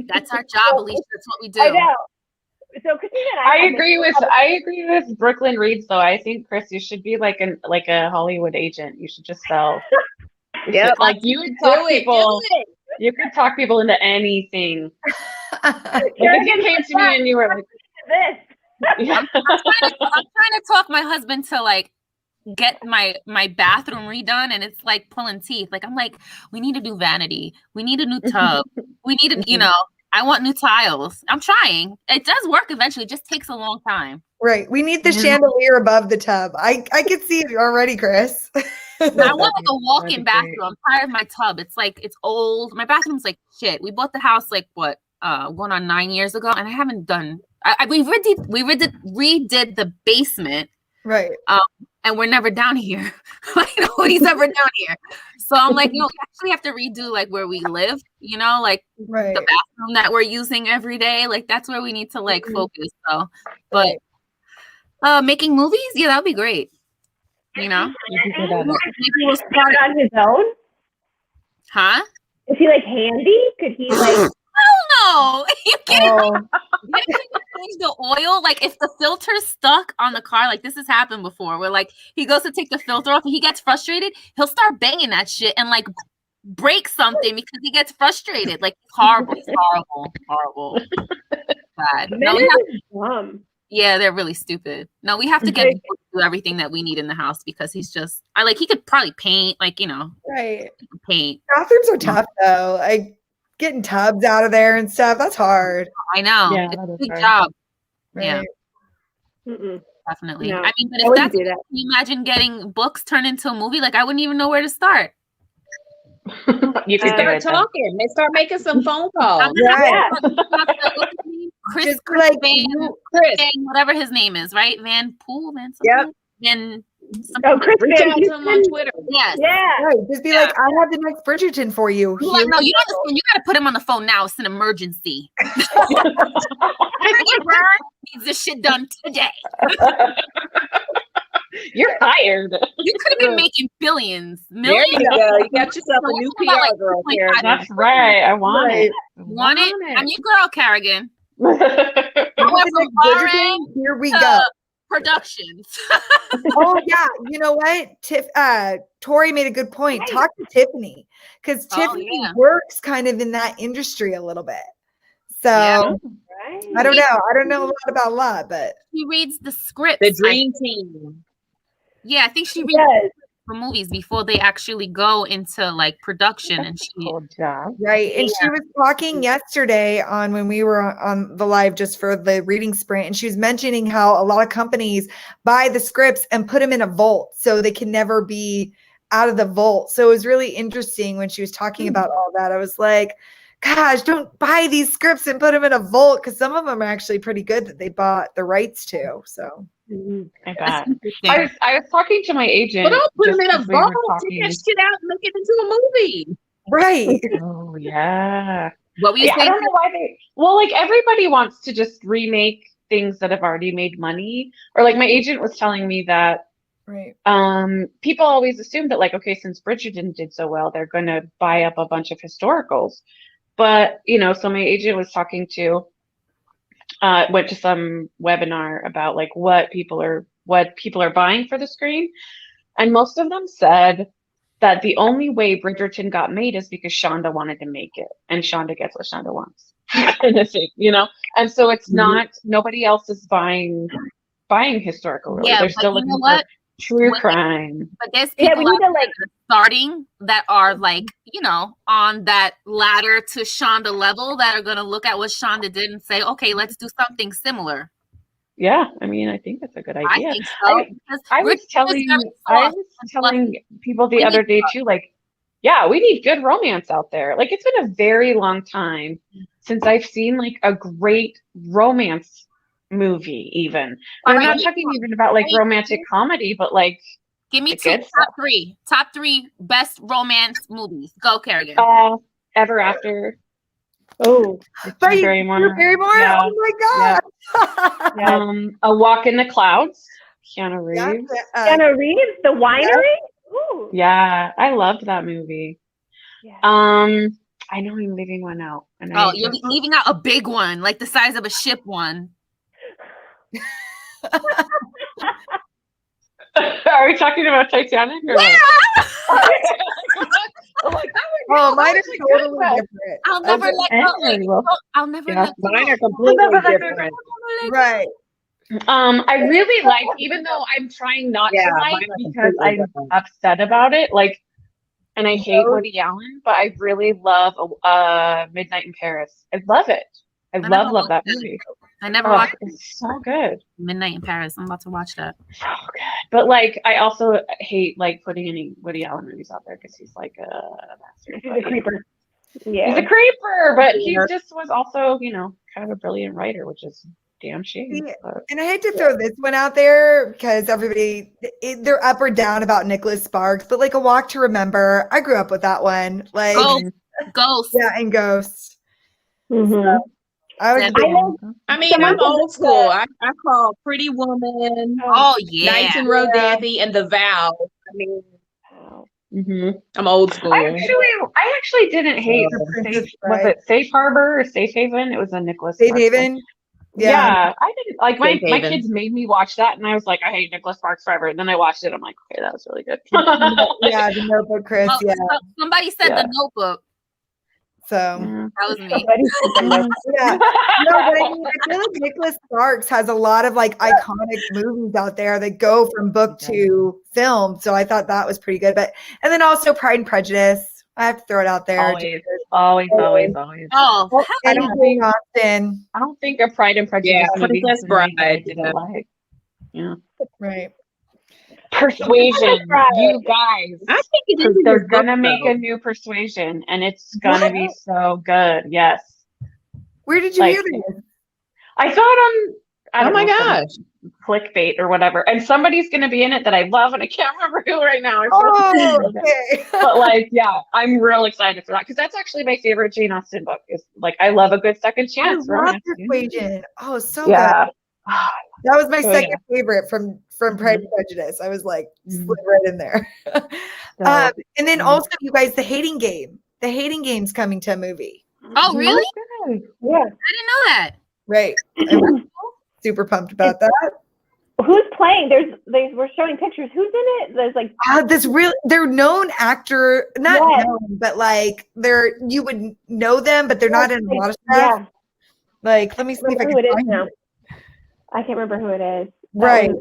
that's our job, Alicia. That's what we do. I know. So Christina and I agree with Brooklyn Reads though. I think Chris, you should be like a Hollywood agent. You should just sell. Like you would talk people. You could talk people into anything. Like if you came to me and you were like this. I'm trying to talk my husband to like get my bathroom redone, and it's like pulling teeth. Like I'm like, we need a new vanity, we need a new tub, we need a, you know, I want new tiles. I'm trying. It does work eventually. It just takes a long time. Right. We need the chandelier above the tub. I can see it already, Chris. I want like a walk-in bathroom. I'm tired of my tub. It's like it's old. My bathroom's like shit. We bought the house like what going on 9 years ago, and I haven't done. We redid the basement. Right. and we're never down here. Like nobody's ever down here. So I'm like, no, we actually have to redo like where we live, you know, like the bathroom that we're using every day. Like that's where we need to like focus. So, but making movies, yeah, that'd be great. You know, maybe we'll start on his own. Huh? Is he like handy? Could he like? No, you can't change the oil. Like if the filter's stuck on the car, like this has happened before, where like he goes to take the filter off and he gets frustrated, he'll start banging that shit and like break something because he gets frustrated. Like horrible, horrible. Bad. Dumb. Yeah, they're really stupid. No, we have to get everything that we need in the house because he's just he could probably paint, like, you know. Right. Paint. Bathrooms are tough though. Like getting tubs out of there and stuff. That's hard. I know. Yeah, it's a big job. Right. Yeah. Definitely. No, I mean, but if that's can you imagine getting books turned into a movie? Like I wouldn't even know where to start. You can start talking. They start making some phone calls. Chris, whatever his name is, right? Van Pool, Van something. Van. Chris Reach out to him on Twitter. Yes. Yeah. Right. Just be like, I have the next Bridgerton for you. No, you don't. You got to put him on the phone now. It's an emergency. Kerrigan Byrne needs this shit done today. You're hired. You could have been making millions. There you go. You got yourself a new PR girl, Kerrigan. That's right. I want it. Want it? I'm your girl, Kerrigan. Here we go. Productions. Oh yeah, you know what? Tori made a good point. Talk to Tiffany because Tiffany works kind of in that industry a little bit. So I don't know. I don't know a lot about law, but she reads the script. The dream team. Yeah, I think she reads for movies before they actually go into like production. And she right. And she was talking yesterday on when we were on the live just for the reading sprint, and she was mentioning how a lot of companies buy the scripts and put them in a vault so they can never be out of the vault. So it was really interesting when she was talking about all that. I was like, gosh, don't buy these scripts and put them in a vault because some of them are actually pretty good that they bought the rights to. So I bet. I was talking to my agent. But don't put them in a vault. Take that shit out and make it into a movie. Right. Oh yeah. What were you saying? I don't know why like everybody wants to just remake things that have already made money. Or like my agent was telling me that people always assume that like, okay, since Bridgerton did so well, they're gonna buy up a bunch of historicals. But you know, so my agent was talking to went to some webinar about like what people are buying for the screen, and most of them said that the only way Bridgerton got made is because Shonda wanted to make it, and Shonda gets what Shonda wants, kind of thing, you know. And so it's not nobody else is buying historical. Really. They're still looking for true crime. But there's people we need to like starting that are like, you know, on that ladder to Shonda level that are going to look at what Shonda did and say, okay, let's do something similar. Yeah, I mean, I think that's a good idea. I think so. I was telling people the other day too, like, yeah, we need good romance out there. Like, it's been a very long time since I've seen like a great romance movie even. And I'm not talking even about like romantic comedy, but like give me top three best romance movies. Go, Kerrigan. Ever After. Oh, Barrymore. Yeah. Oh my god. Yeah. A Walk in the Clouds. Keanu Reeves. Keanu Reeves, The Winery. Ooh. Yeah, I loved that movie. Yeah. I know I'm leaving one out. You're leaving out a big one, like the size of a ship one. Are we talking about Titanic? Or yeah. Mine are totally different. I'll never let go. I'll never let go. Mine are completely different. Right. I really like, even though I'm trying not to like because I'm upset about it, like, and I hate Woody Allen, but I really love Midnight in Paris. I love it. I love that movie. I never watched it. It's so good. Midnight in Paris. I'm about to watch that. So good. But like, I also hate like putting any Woody Allen movies out there because he's like a bastard. He's a creeper. Yeah. He's a creeper, but he just was also, you know, kind of a brilliant writer, which is damn shame. But. And I hate to throw this one out there because everybody, they're up or down about Nicholas Sparks, but like A Walk to Remember, I grew up with that one. Like Ghost. Yeah, and Ghost. Mm-hmm. So, I mean, I'm old school. I call Pretty Woman, Oh yeah, Nights in Rodanthe, and The Vow. I mean, I'm old school. I actually didn't hate was it Safe Harbor or Safe Haven? It was a Nicholas Safe Sparks Haven. one. Yeah, I didn't like my kids made me watch that, and I was like, I hate Nicholas Sparks forever. And then I watched it. I'm like, okay, that was really good. Yeah, The Notebook, Chris. Oh, yeah. Somebody said The Notebook. So that was me. Yeah. No, but I mean, I feel like Nicholas Sparks has a lot of like iconic movies out there that go from book to film. So I thought that was pretty good. But and then also Pride and Prejudice. I have to throw it out there. Always. Oh, I don't think a Pride and Prejudice movie Princess Bride. I didn't like. Yeah. Right. Persuasion, you guys. I think they're gonna make a new Persuasion, and it's gonna be so good. Yes. Where did you hear this? I saw it on. Oh my gosh. Clickbait or whatever, and somebody's gonna be in it that I love, and I can't remember who right now. Okay. But like, yeah, I'm real excited for that because that's actually my favorite Jane Austen book. Is like I love a good second chance. I love Persuasion. Oh, so good. Yeah. That was my second favorite from Pride and Prejudice. I was like, slid right in there. And then also, you guys, The Hating Game. The Hating Game's coming to a movie. Oh, really? Yeah. I didn't know that. Right. I'm super pumped about that. Who's playing? We're showing pictures. Who's in it? There's like they're known actor, not known, but like you would know them, but they're not in a lot of stuff. Yeah. Like, let me see if I can find it. I can't remember who it is. Right.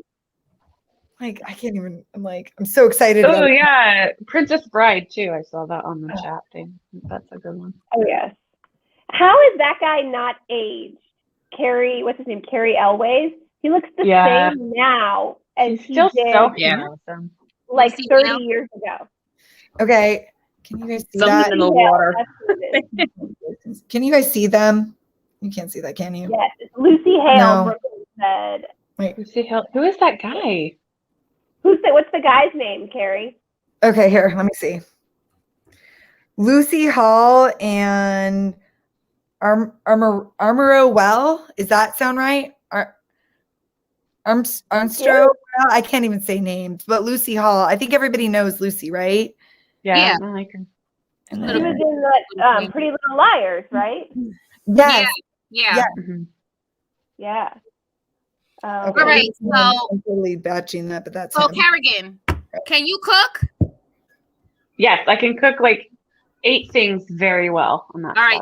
Like, I can't even, I'm so excited. Oh, yeah. Princess Bride, too. I saw that on the chat thing. That's a good one. Oh, yes. How is that guy not aged? What's his name? Carrie Elways. He looks the same now as he did awesome. like 30 years ago. Okay. Can you guys see that? In the water. Can you guys see them? You can't see that, can you? Yes. Lucy Hale said. Wait. Lucy Hale. Who is that guy? What's the guy's name, Carrie? Okay, here, let me see. Lucy Hall and Armoro Well. Does that sound right? Armstrong? Well, I can't even say names, but Lucy Hall. I think everybody knows Lucy, right? Yeah. I like her. She was in that Pretty Little Liars, right? Yes. Yeah. Yeah. Okay. All right. So I'm totally batching that, but that's so Kerrigan, can you cook? Yes, I can cook like 8 things very well. I'm not. All right.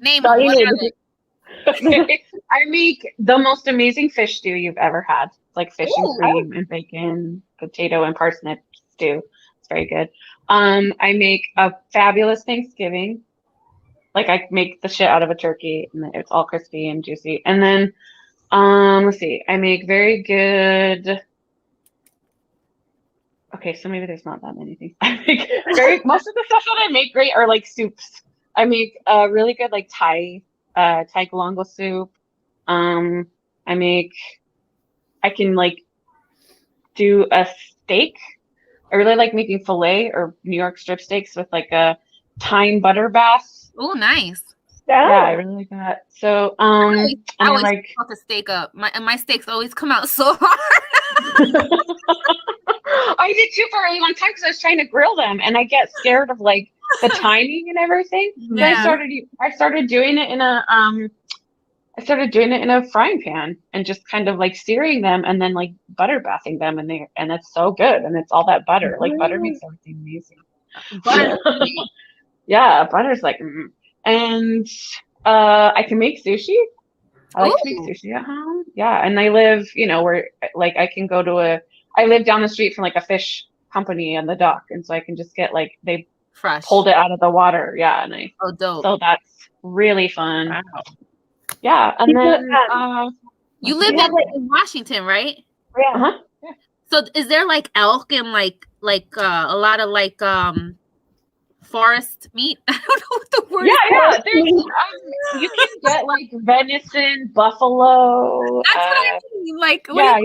Name them. What are they? I make the most amazing fish stew you've ever had. It's like fish and cream and bacon, potato and parsnip stew. It's very good. I make a fabulous Thanksgiving. Like I make the shit out of a turkey and it's all crispy and juicy. And then let's see. I make very good. Okay, so maybe there's not that many things. I make most of the stuff that I make great are like soups. I make a really good like Thai galangal soup. I can like do a steak. I really like making filet or New York strip steaks with like a thyme butter bass. Oh, nice. Yeah, I really like that. So I always fuck a steak up. My steaks always come out so hard. I did too for a really long time because I was trying to grill them and I get scared of like the timing and everything. Yeah. So I started doing it in a frying pan and just kind of like searing them and then like butter bathing them and it's so good and it's all that butter. Like butter makes everything amazing. Butter. Yeah, butter's like and I can make sushi. I like to make sushi at home. Yeah, and I live, where like I live down the street from like a fish company on the dock, and so I can just get like they fresh pulled it out of the water. Yeah, and dope. So that's really fun. Wow. Yeah, and then you live in Washington, right? Yeah. Uh-huh. Yeah. So is there like elk and like a lot of like forest meat. I don't know what the word Yeah, is. there's you can get like venison, buffalo. That's what I mean. Like, Yeah.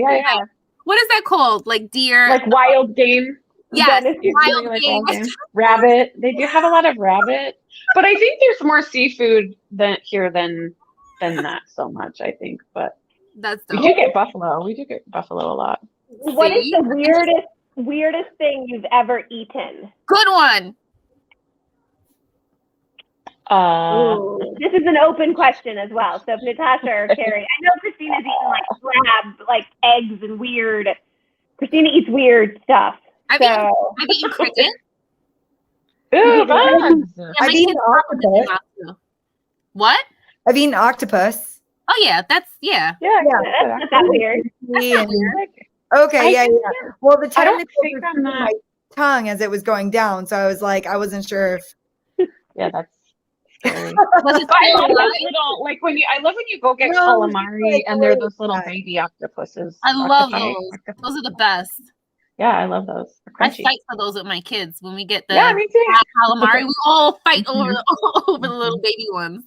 What is that called? Like deer. Like wild game. Yes, Venison. wild game. Rabbit. They do have a lot of rabbit, but I think there's more seafood than that so much. I think, but That's we dope. do get buffalo. We do get buffalo a lot. What is the weirdest thing you've ever eaten? Good one. This is an open question as well. So if Natasha or Carrie, I know Christina's eaten like crab, like eggs and weird. Christina eats weird stuff. I've eaten cricket. Ooh, bugs. I've eaten octopus. What? I've eaten octopus. Oh yeah, that's Yeah, that's not that weird. Okay, yeah. Well, the I don't tentacles think were I'm in not. my tongue as it was going down, so I was like, I wasn't sure if. Yeah, that's scary. Was it But I love still alive? those little, like I love when you go get No, calamari like, and they're those oh, little yeah. baby octopuses. I love Octopi. those. Those are the best. Yeah, I love those. They're I crunchy. fight for those with my kids when we get the Yeah, me too. calamari. We all fight over the little baby ones.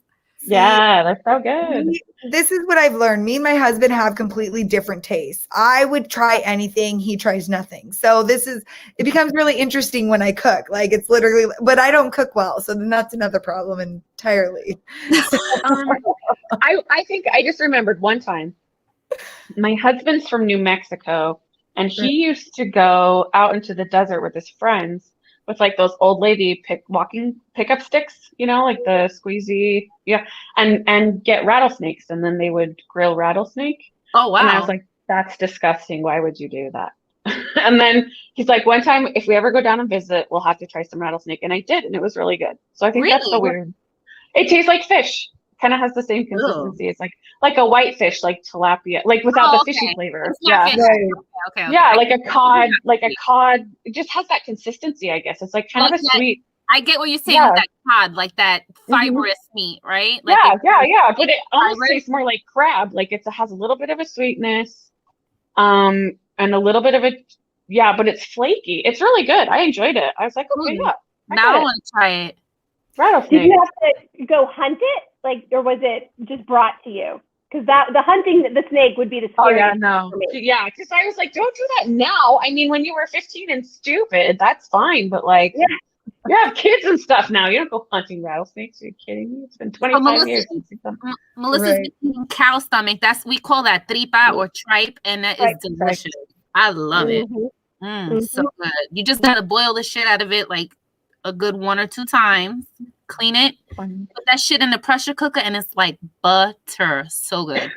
Yeah, they're so good. This is what I've learned. Me and my husband have completely different tastes. I would try anything, he tries nothing. So it becomes really interesting when I cook. Like it's literally, but I don't cook well. So then that's another problem entirely. I think I just remembered one time. My husband's from New Mexico, and he used to go out into the desert with his friends with like those old lady walking pickup sticks, like the squeezy, and get rattlesnakes, and then they would grill rattlesnake. Oh wow! And I was like, that's disgusting. Why would you do that? And then he's like, one time, if we ever go down and visit, we'll have to try some rattlesnake, and I did, and it was really good. So I think that's so weird. It tastes like fish. Kind of has the same consistency. It's like a white fish, like tilapia, like without the fishy flavor. Yeah. Okay. Yeah, like a cod. It just has that consistency, I guess. It's like kind of a sweet. I get what you're saying with that cod, like that fibrous meat, right? Like yeah. But it almost tastes more like crab. Like it has a little bit of a sweetness, and a little bit of but it's flaky. It's really good. I enjoyed it. I was like, okay, yeah. Now I want to try it. Rattlesnake. Did you have to go hunt it, or was it just brought to you? Because the hunting the snake would be the scariest. Oh yeah, no, yeah. Because I was like, don't do that now. I mean, when you were 15 and stupid, that's fine. But you have kids and stuff now. You don't go hunting rattlesnakes. Are you kidding me? It's been 25 years since you've done. Melissa's eating cow stomach. We call that tripa or tripe, and that is delicious. I love it. So good. You just gotta boil the shit out of it like a good 1 or 2 times. Clean it, put that shit in the pressure cooker, and it's like butter. So good.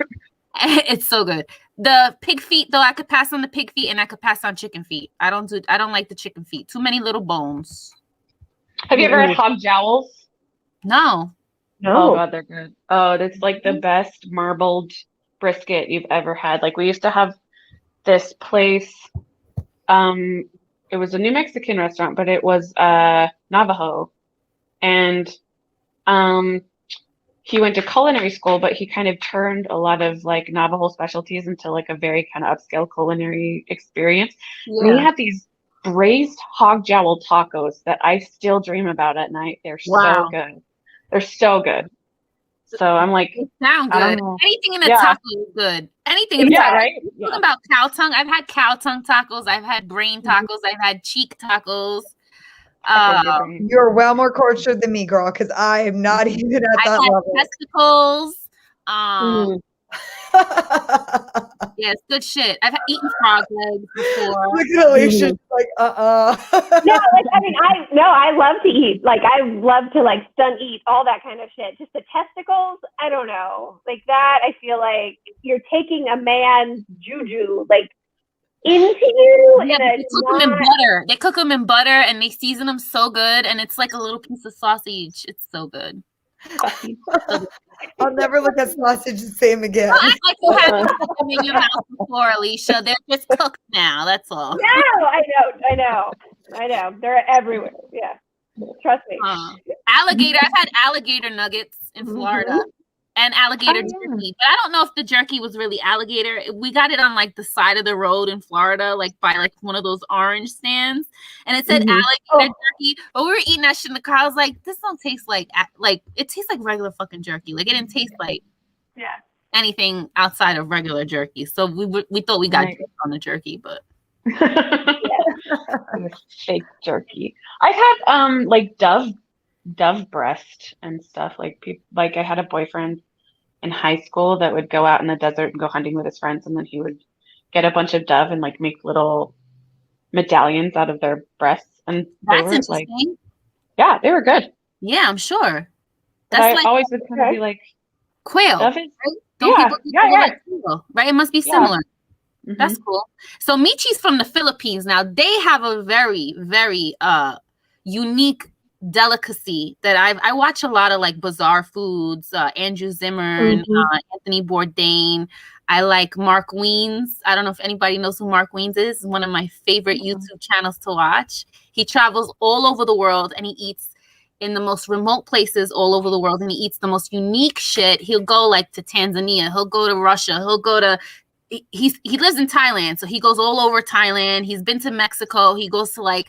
It's so good. The pig feet, though, I could pass on the pig feet, and I could pass on chicken feet. I don't like the chicken feet. Too many little bones. Have you ever had hog jowls? No. Oh god, they're good. Oh, it's like the best marbled brisket you've ever had. Like we used to have this place. It was a New Mexican restaurant, but it was Navajo. And he went to culinary school, but he kind of turned a lot of like Navajo specialties into like a very kind of upscale culinary experience. And he had these braised hog jowl tacos that I still dream about at night. They're so good. They're so good. So I'm like, they sound good. Anything in a taco is good. Anything in a taco. Right? Talking about cow tongue. I've had cow tongue tacos. I've had brain tacos. I've had cheek tacos. You're well more cultured than me, girl, because I am not even at that level. Testicles. Yeah, it's good shit. I've eaten frog legs before. Look at Alicia, like No, I love to eat. Like I love to stun eat all that kind of shit. Just the testicles, I don't know. Like that, I feel like you're taking a man's juju into you. Yeah, they cook them in butter. They cook them in butter and they season them so good, and it's like a little piece of sausage. It's so good. I'll never look at sausage the same again. I like you have them in your mouth before, Alicia. They're just cooked now. That's all. No, I know. They're everywhere. Yeah, trust me. Alligator. I've had alligator nuggets in Florida, and alligator Oh, yeah. jerky. But I don't know if the jerky was really alligator. We got it on like the side of the road in Florida, like by like one of those orange stands, and it said alligator jerky. But we were eating that shit in the car. I was like, this don't taste like it tastes like regular fucking jerky. Like it didn't taste like anything outside of regular jerky. So we thought we got Right. on the jerky, but Fake jerky. I've had like dove breast and stuff. Like I had a boyfriend in high school that would go out in the desert and go hunting with his friends, and then he would get a bunch of dove and like make little medallions out of their breasts, and they were like, yeah, they were good. Yeah, I'm sure. But I always would kind of be like, quail. dove is, Right? Don't people like quail, right? It must be similar. Mhm. That's cool. So Michi's from the Philippines. Now they have a very, very unique delicacy that I watch a lot of, like Bizarre Foods, Andrew Zimmern, Anthony Bourdain. I like Mark Wiens. I don't know if anybody knows who Mark Wiens is. One of my favorite YouTube channels to watch. He travels all over the world and he eats in the most remote places all over the world, and he eats the most unique shit. He'll go like to Tanzania. He'll go to Russia. He'll go to he lives in Thailand, so he goes all over Thailand. He's been to Mexico. He goes to like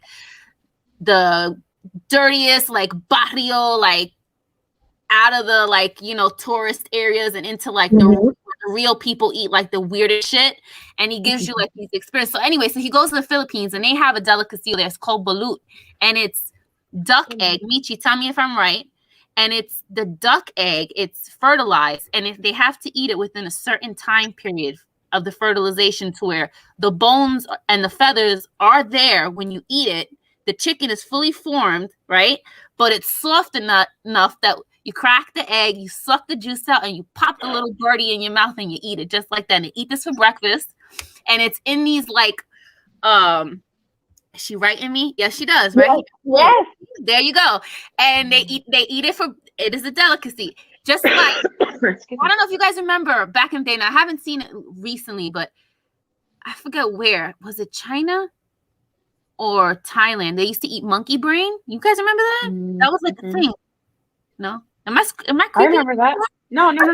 the dirtiest like barrio, like out of the like, you know, tourist areas and into like the real people eat like the weirdest shit, and he gives you like these experiences. So anyway, so he goes to the Philippines and they have a delicacy there. It's called balut, and it's duck egg. Michi, tell me if I'm right. And it's the duck egg, it's fertilized, and they have to eat it within a certain time period of the fertilization to where the bones and the feathers are there when you eat it. The chicken is fully formed, right? But it's soft enough that you crack the egg, you suck the juice out, and you pop the little birdie in your mouth and you eat it just like that. And they eat this for breakfast. And it's in these like, is she writing me? Yes, she does, right? Yes. There you go. And they eat it for, it is a delicacy. Just like, I don't know if you guys remember back in the day, and I haven't seen it recently, but I forget where. Was it China or Thailand? They used to eat monkey brain. You guys remember that? That was like the thing. No? Am I creepy? I remember that. No. They did.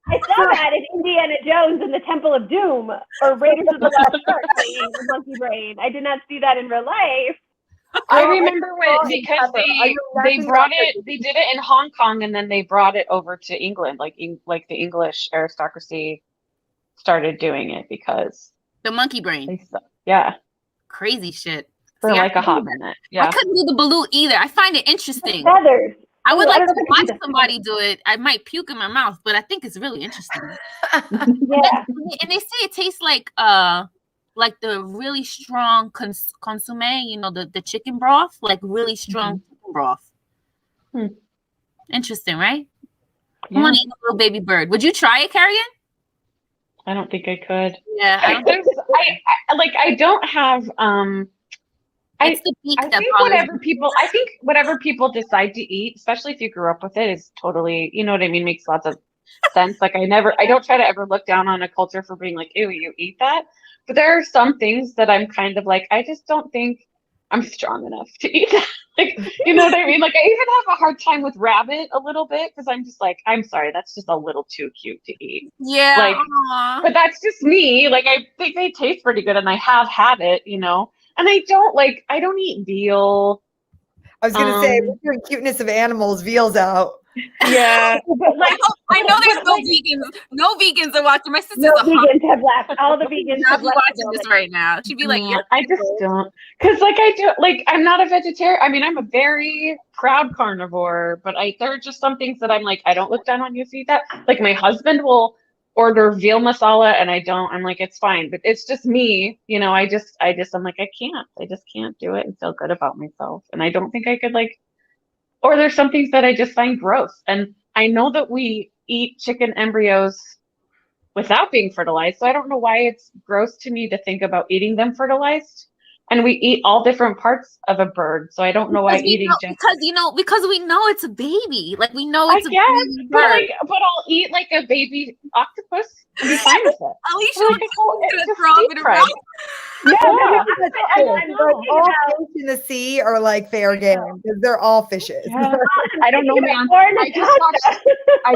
I saw that in Indiana Jones and the Temple of Doom, or Raiders of the Lost Ark, the monkey brain. I did not see that in real life. I remember because they brought it. They did it in Hong Kong, and then they brought it over to England. Like the English aristocracy started doing it because the monkey brain. Crazy shit. For like a hot minute. Yeah, I couldn't do the balut either. I find it interesting. Feathers. I would like to watch somebody do it. I might puke in my mouth, but I think it's really interesting. Yeah. And they say it tastes like the really strong consomme, you know, the chicken broth, like really strong chicken broth. Interesting, right? Yeah. I want to eat a little baby bird. Would you try it, Kerrigan? I don't think I could. Yeah, I don't have I think whatever people decide to eat, especially if you grew up with it, is totally, you know what I mean, makes lots of sense. Like I don't try to ever look down on a culture for being like, ew, you eat that. But there are some things that I'm kind of like, I just don't think I'm strong enough to eat that. Like, you know what I mean? Like I even have a hard time with rabbit a little bit because I'm just like, I'm sorry, that's just a little too cute to eat. Yeah. Like, but that's just me. Like I think they taste pretty good and I have had it, you know. And I don't eat veal. I was gonna say, with your cuteness of animals, veal's out. Yeah. Like, I know there's no vegans are watching. My sister's vegans have left. All the vegans have left watching this right now. She'd be like, I just don't. Because I'm not a vegetarian. I mean, I'm a very proud carnivore, but there are just some things that I'm like, I don't look down on you if you eat that. Like my husband will order veal masala and I don't. I'm like, it's fine, but it's just me, you know. I'm like, I just can't do it and feel good about myself. And I don't think I could or there's some things that I just find gross. And I know that we eat chicken embryos without being fertilized, so I don't know why it's gross to me to think about eating them fertilized. and we eat all different parts of a bird. So I don't know why eating because we know it's a baby. Like we know it's a baby but bird. but I'll eat like a baby octopus and be fine with it. Alicia Like, was it's gonna just throw up deep in her fried. mouth. No, All fish in the sea are like fair game because they're all fishes. Yeah. I don't know, man. I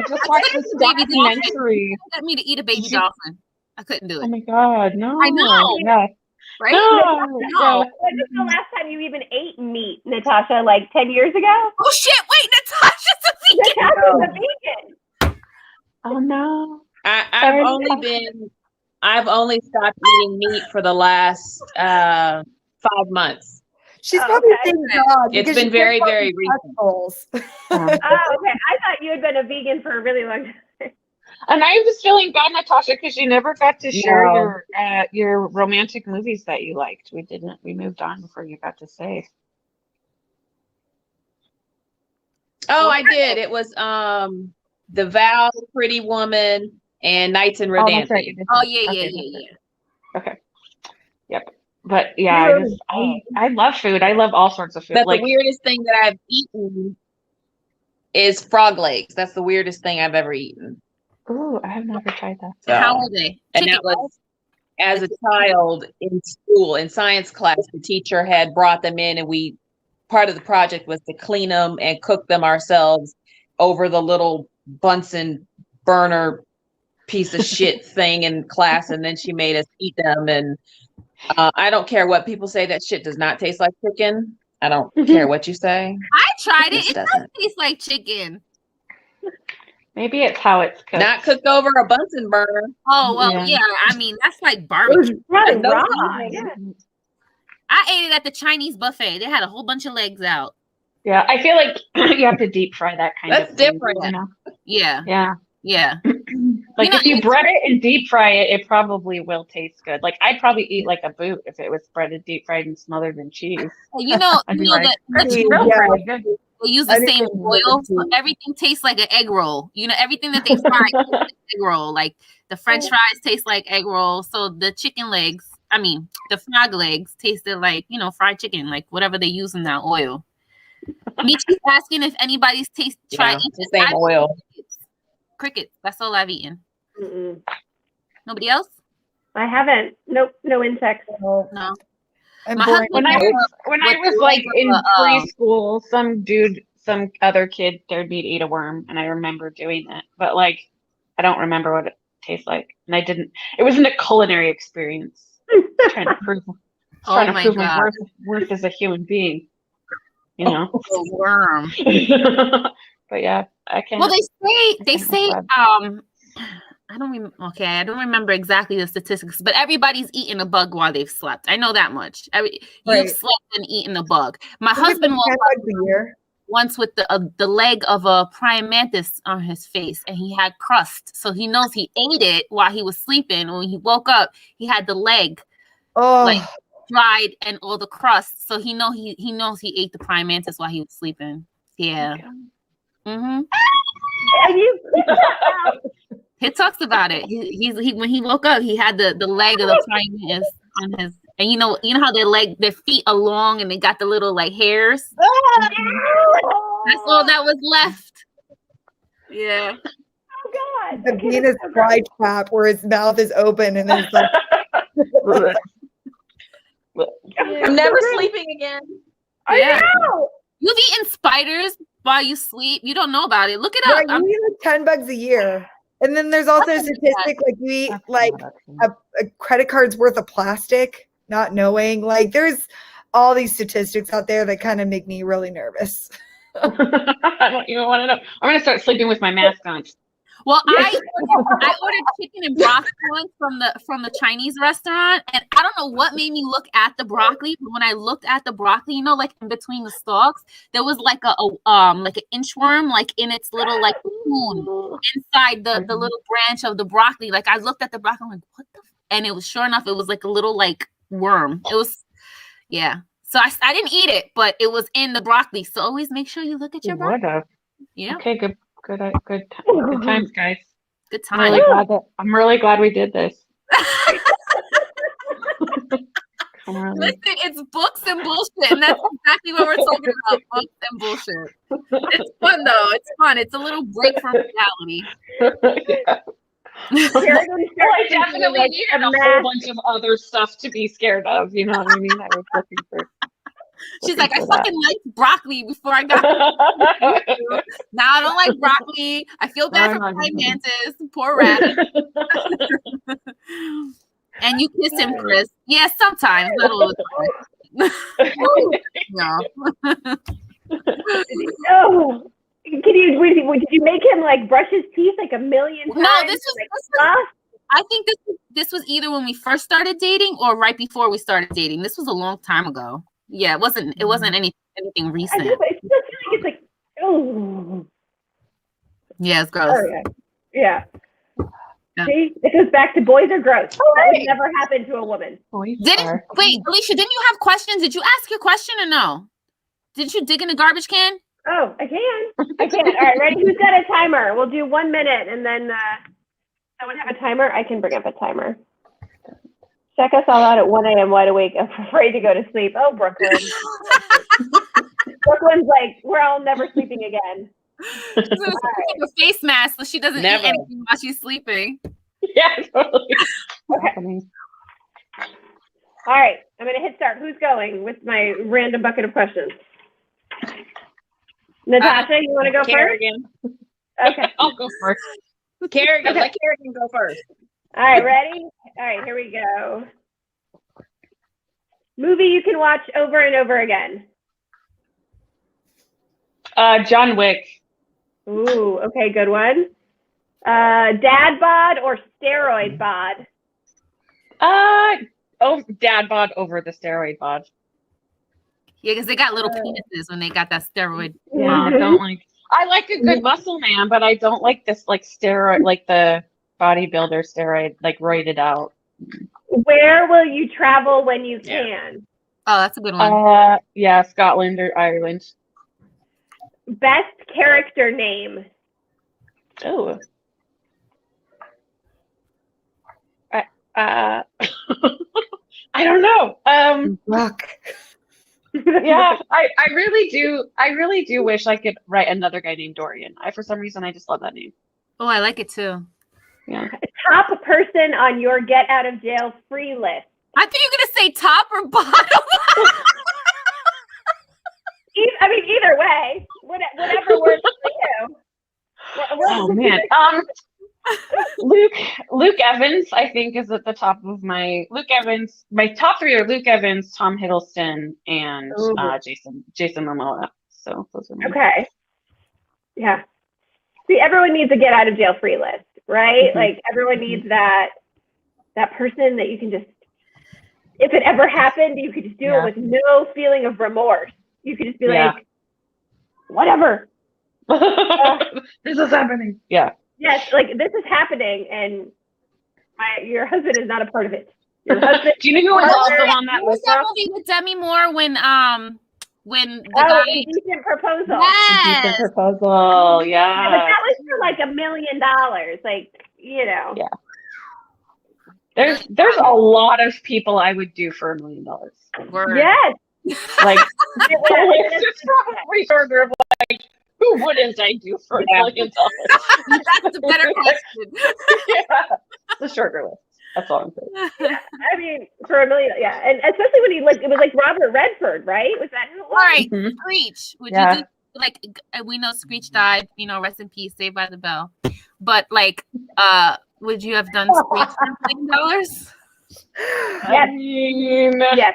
just watched this documentary. Get me to eat a baby dolphin. I couldn't do Oh it. my god, no! I know. Yeah. Right? No. No. When was the last time you even ate meat, Natasha? Like 10 years ago? Oh shit! Wait, Natasha's a vegan. Natasha's a vegan. Oh no! I've only stopped eating meat for the last 5 months. She's probably thank God. It's because been very, very recent. Oh, okay. I thought you had been a vegan for a really long time. And I was feeling bad, Natasha, because you never got to share your romantic movies that you liked. We didn't. We moved on before you got to say. Oh, I did. It was The Vow, Pretty Woman, and Knights in Rodanthe. That's right, you did. Oh yeah. Okay. Yep. But yeah, I love food. I love all sorts of food. But the weirdest thing that I've eaten is frog legs. That's the weirdest thing I've ever eaten. Ooh, I have never tried that. So, how are they? And that was as a child in school, in science class, the teacher had brought them in, and part of the project was to clean them and cook them ourselves over the little Bunsen burner piece of shit thing in class. And then she made us eat them. And I don't care what people say, that shit does not taste like chicken. I don't care what you say. I tried it. It doesn't does taste like chicken. Maybe it's how it's cooked. Not cooked over a Bunsen burner. Oh well, yeah. I mean, that's like barbecue. Probably No, raw. I ate it at the Chinese buffet. They had a whole bunch of legs out. Yeah, I feel like you have to deep fry that kind That's of thing. different. You know? Yeah. Like if you bread it and deep fry it, it probably will taste good. Like I'd probably eat like a boot if it was breaded, deep fried, and smothered in cheese. They use the same oil, so everything tastes like an egg roll. Everything that they fry tastes like egg roll. Like the French fries taste like egg roll. So the the frog legs tasted like fried chicken, like whatever they use in that oil. Michi's asking if anybody's tried the same oil. Crickets. That's all I've eaten. Mm-mm. Nobody else? I haven't. Nope. No insects. No. When I was like in preschool, some other kid dared me to eat a worm, and I remember doing it. But like, I don't remember what it tastes like, and I didn't. It wasn't a culinary experience. Trying to prove my worth as a human being. A worm. But yeah, I can't. Well, they say I don't remember exactly the statistics, but everybody's eaten a bug while they've slept. I know that much. You've slept and eaten a bug. My husband woke up once with the leg of a praying mantis on his face, and he had crust. So he knows he ate it while he was sleeping. When he woke up, he had the leg dried and all the crust. So he knows he ate the praying mantis while he was sleeping. Yeah. Mm-hmm. He talks about it. He when he woke up, he had the leg of the praying mantis on his, and you know how their feet are long and they got the little like hairs. That's all that was left. Yeah. Oh God. The penis fly trap where his mouth is open and then it's like I'm never sleeping again. I know. You've eaten spiders while you sleep. You don't know about it. Look it up. Yeah, you eat like $10 a year. And then there's also a statistic like you eat like a credit card's worth of plastic, not knowing. Like there's all these statistics out there that kind of make me really nervous. I don't even want to know. I'm gonna start sleeping with my mask on. Well, I ordered chicken and broccoli once from the Chinese restaurant, and I don't know what made me look at the broccoli, but when I looked at the broccoli, like in between the stalks, there was like an inchworm, like in its little like spoon inside the little branch of the broccoli. Like I looked at the broccoli, I'm like, what the? And it was sure enough, it was like a little like worm. It was, yeah. So I didn't eat it, but it was in the broccoli. So always make sure you look at your broccoli. Yeah. Okay. Good times, guys. Good times. I'm really glad we did this. Listen, it's books and bullshit, and that's exactly what we're talking about. Books and bullshit. It's fun though. It's fun. It's a little break from reality. Yeah. Well, I definitely like needed a whole bunch of other stuff to be scared of. You know what I mean? I was looking for. She's like, I fucking liked broccoli before I got now I don't like broccoli. I feel bad for praying mantis. Poor rabbit. And you kiss him, Chris. Yeah, sometimes. Not all the time. No. No. Did you make him like brush his teeth like a million times? No, this was I think this was either when we first started dating or right before we started dating. This was a long time ago. Yeah, it wasn't anything recent. I know, but it still feels like it's like, oh. Yeah, it's gross. Oh, yeah. See, it goes back to boys are gross. That would never happen to a woman. Wait, Alicia, didn't you have questions? Did you ask your question or no? Did you dig in the garbage can? Oh, I can. All right, ready? Who's got a timer? We'll do 1 minute, and then someone have a timer? I can bring up a timer. Check us all out at 1 a.m. wide awake, afraid to go to sleep. Oh, Brooklyn. Brooklyn's like, we're all never sleeping again. She's gonna have a face mask so she doesn't eat anything while she's sleeping. Yeah, totally. Okay. All right, I'm gonna hit start. Who's going with my random bucket of questions? Natasha, you want to go Kerrigan. first? Okay, I'll go first. Kerrigan, let Kerrigan go first. All right, ready? All right, here we go. Movie you can watch over and over again. John Wick. Ooh, okay, good one. Dad bod or steroid bod? Dad bod over the steroid bod. Yeah, because they got little penises when they got that steroid. Yeah, I like a good muscle man, but I don't like this like steroid, like the bodybuilder steroid, like roided out. Where will you travel when you can? Oh, that's a good one. Yeah, Scotland or Ireland. Best character name? Oh. I don't know. Rock. Yeah, I really do wish I could write another guy named Dorian. For some reason I just love that name. Oh, I like it too. Yeah. Top person on your get out of jail free list? I think you're gonna say top or bottom. I mean, either way, whatever works for you. Oh man, Luke Evans, I think, is at the top of my Evans. My top three are Luke Evans, Tom Hiddleston, and Jason Momoa. So those are okay. Yeah. See, everyone needs a get out of jail free list, right? Mm-hmm. Like everyone needs that person that you can just, if it ever happened, you could just do it with no feeling of remorse. You could just be like, whatever. This is happening. Yeah. Yes, like this is happening, and your husband is not a part of it. Your husband. Do you know who was also on that list? That movie with Demi Moore when the guy. Indecent Proposal. Yes. Indecent Proposal. Yeah. But that was for like $1 million. Like, you know. Yeah. There's a lot of people I would do for $1 million. Word. Yes. Like it's just probably shorter of like, who wouldn't I do for $1 million? That's a better question. Yeah. It's a shorter list. That's all I'm saying. Yeah. I mean, for $1 million, yeah. And especially when it was like Robert Redford, right? Was that who it was? All right, Screech. Would you do, like, we know Screech died, rest in peace, Saved by the Bell. But like, would you have done Screech for $1 million? Yes. I mean, yes.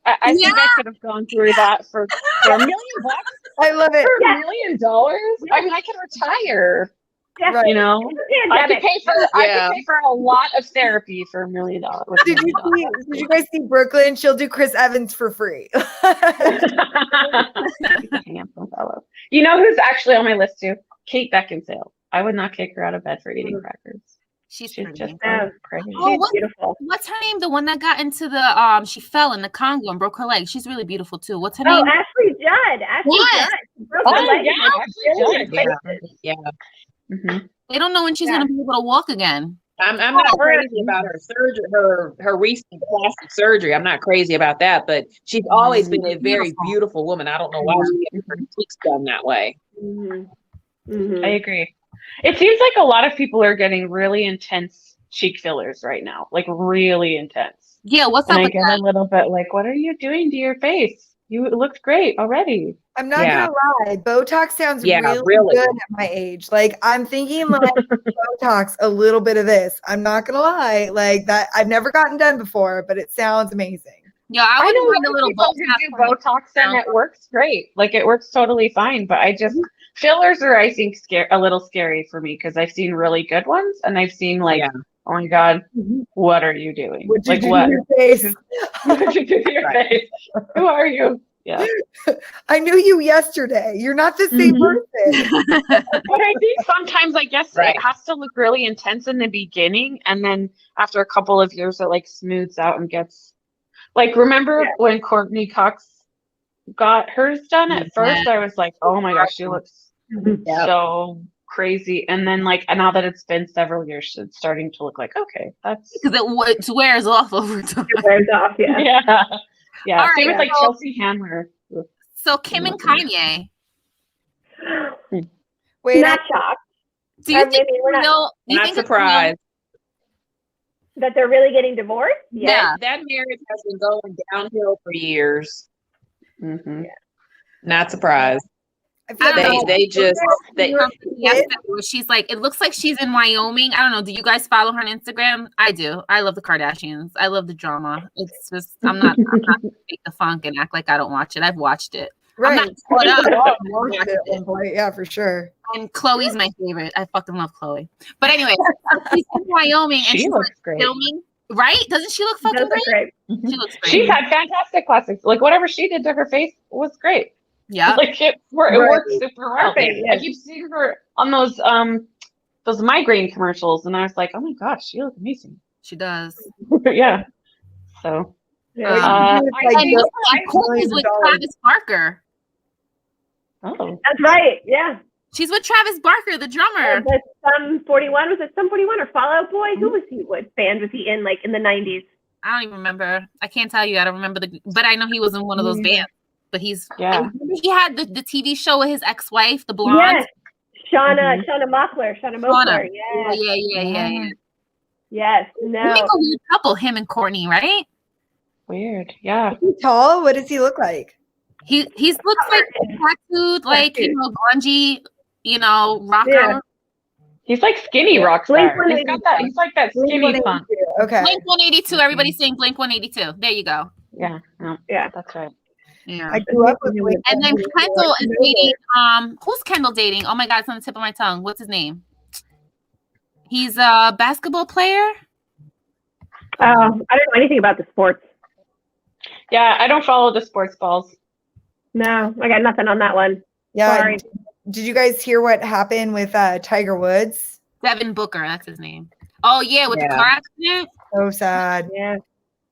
I think I could have gone through that for $1 million. I love it. For $1 million? I mean, I could retire. Yeah. Right. You know, I could pay for a lot of therapy for $1 million. Did you guys see Brooklyn? She'll do Chris Evans for free. He's a handsome fellow. You know who's actually on my list too? Kate Beckinsale. I would not kick her out of bed for eating crackers. She's just crazy. Oh, beautiful. What's her name? The one that got into the she fell in the Congo and broke her leg. She's really beautiful too. What's her name? Ashley Judd. She broke her leg. Yeah. Mm-hmm. They don't know when she's gonna be able to walk again. I'm not crazy about her surgery, her recent plastic surgery. I'm not crazy about that, but she's always been a very beautiful woman. I don't know why she gets her cheeks done that way. I agree. It seems like a lot of people are getting really intense cheek fillers right now, like really intense. Yeah, what's and up I with get that? a little bit like, what are you doing to your face? It looked great already. I'm not gonna lie, Botox sounds really good at my age. Like I'm thinking like Botox, a little bit of this. I'm not gonna lie, like that I've never gotten done before, but it sounds amazing. Yeah, I wouldn't mind a little Botox and it works great. Like it works totally fine, but I just fillers are I think a little scary for me because I've seen really good ones and I've seen like oh my God, what are you doing? What like you what? Do to your face? What did you do to your face? Who are you? Yeah. I knew you yesterday. You're not the same person. But I think sometimes I guess it has to look really intense in the beginning and then after a couple of years it like smooths out and gets like remember when Courtney Cox got hers done at first I was like, oh my gosh, she looks so crazy. And then like now that it's been several years, it's starting to look like okay, that's because it wears off over time. It wears off, yeah. Yeah. Same with like Chelsea Handler. So Kim and Kanye. Wait, not shocked. Do you think not surprised that they're really getting divorced? Yeah. That marriage has been going downhill for years. Not surprised. She's like, it looks like she's in Wyoming. I don't know. Do you guys follow her on Instagram? I do. I love the Kardashians. I love the drama. It's just I'm not gonna fake the funk and act like I don't watch it. I've watched it. Right. Yeah, for sure. And Chloe's my favorite. I fucking love Chloe. But anyway, she's in Wyoming and she's looks great. filming. Right? Doesn't she look fucking great? She looks great. She's had fantastic classics. Like whatever she did to her face was great. Yeah. Like it worked super well. I keep seeing her on those migraine commercials and I was like, oh my gosh, she looks amazing. She does. Yeah. So Courtney's with Travis Barker. Oh. That's right. Yeah. She's with Travis Barker, the drummer. Sum 41. Was it Sum 41 or Fall Out Boy? Who was he? What band was he in like in the 90s? I don't even remember. I can't tell you. I don't remember but I know he was in one of those bands. But he had the TV show with his ex-wife, the blonde. Yes. Shauna Mockler. Yeah. Yes. No. They make a weird couple, him and Courtney, right? Weird. Yeah. Is he tall? What does he look like? He looks like tattooed, like grungy, rocker. Yeah. He's like skinny rock star. He's like that skinny punk. Okay. Blink 182. Everybody's saying Blink 182. There you go. Yeah. That's right. Yeah. I grew up with Blink. And then Kendall is dating. Who's Kendall dating? Oh my God, it's on the tip of my tongue. What's his name? He's a basketball player. I don't know anything about the sports. Yeah, I don't follow the sports balls. No, I got nothing on that one. Yeah. Sorry. Did you guys hear what happened with Tiger Woods? Devin Booker, that's his name. Oh yeah, with the car accident. So sad. Yeah.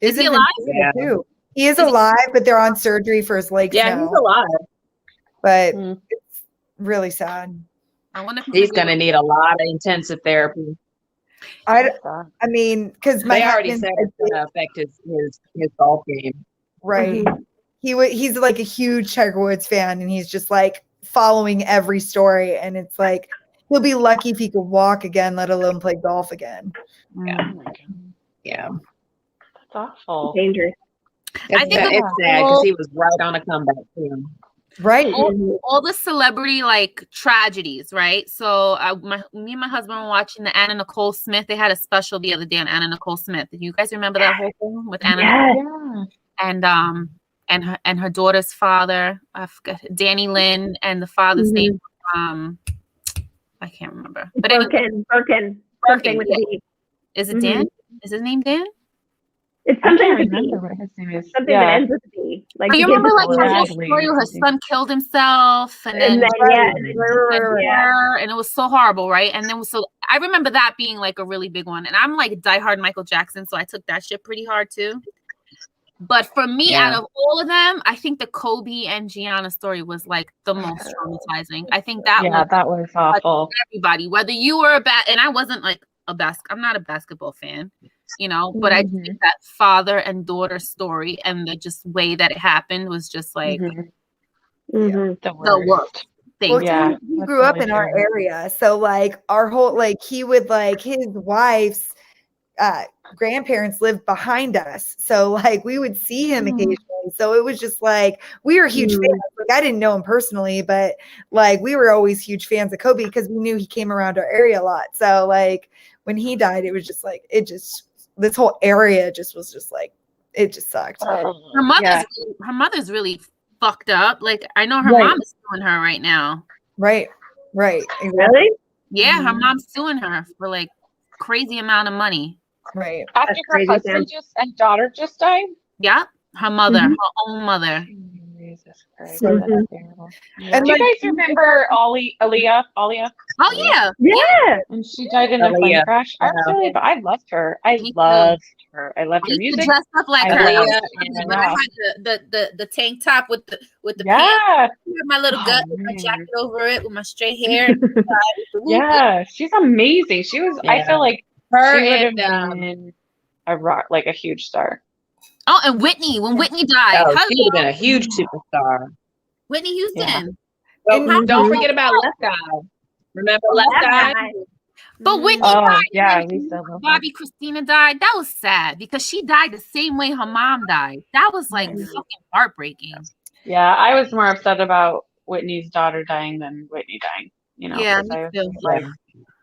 Is he alive? Yeah. Too. He is alive, but they're on surgery for his legs. Yeah, now. he's alive. But it's really sad. I wonder if he's going to need a lot of intensive therapy. I mean, because they already said it's going to affect his golf game. Right. He's like a huge Tiger Woods fan, and he's just like following every story. And it's like he'll be lucky if he could walk again, let alone play golf again. Yeah. That's awful. Dangerous. I think it's sad because he was right on a comeback too. Right. All the celebrity like tragedies, right? So me and my husband were watching the Anna Nicole Smith. They had a special the other day on Anna Nicole Smith. Do you guys remember that whole thing with Anna? Yes. And her daughter's father, I forget, Danny Lynn, and the father's name, I can't remember. But Birkin. Something with a D. Is it Dan? Is his name Dan? It's something with a D. Remember what his name is. Something that ends with a D. Like you remember like her whole story where her son killed himself and then and it was so horrible, right? And then so I remember that being like a really big one. And I'm like diehard Michael Jackson, so I took that shit pretty hard too. But for me, out of all of them, I think the Kobe and Gianna story was like the most traumatizing. I think that was awful. everybody, whether you were and I wasn't like I'm not a basketball fan, you know, but I think that father and daughter story and the just way that it happened was just like The the worst. worst thing. Well, Yeah, he that's grew up really in our true. area, so like our whole like he would like his wife's grandparents lived behind us, so like we would see him occasionally. So it was just like we were huge fans. Like I didn't know him personally, but like we were always huge fans of Kobe because we knew he came around our area a lot. So like when he died, it was just like this whole area just was just like it just sucked. Her mother's really fucked up. Like I know her mom is suing her right now. Right. Really? Yeah, her mom's suing her for like crazy amount of money. Right. After her husband and daughter just died? Yeah, her mother, her own mother. Jesus Christ, So- that's terrible. And Do you like, guys remember Aaliyah? Oh yeah. Yeah. And she died in a plane crash. I loved her. I loved her. I loved I her used music. to dress up like her. Aaliyah, But I had the tank top with the pants, Yeah. my little gut with my jacket over it with my straight hair. Yeah, she's amazing. She was. I feel like her she would have and been a rock, like a huge star. Oh, and Whitney, when Whitney died, she would have been a huge superstar. Whitney Houston. Don't forget about Left Eye. Remember Left Eye? But Whitney died. Yeah, and Lisa then loved Bobby Christina died. That was sad because she died the same way her mom died. That was like fucking heartbreaking. Yeah, I was more upset about Whitney's daughter dying than Whitney dying. You know, Yeah, 'cause I was me too. like,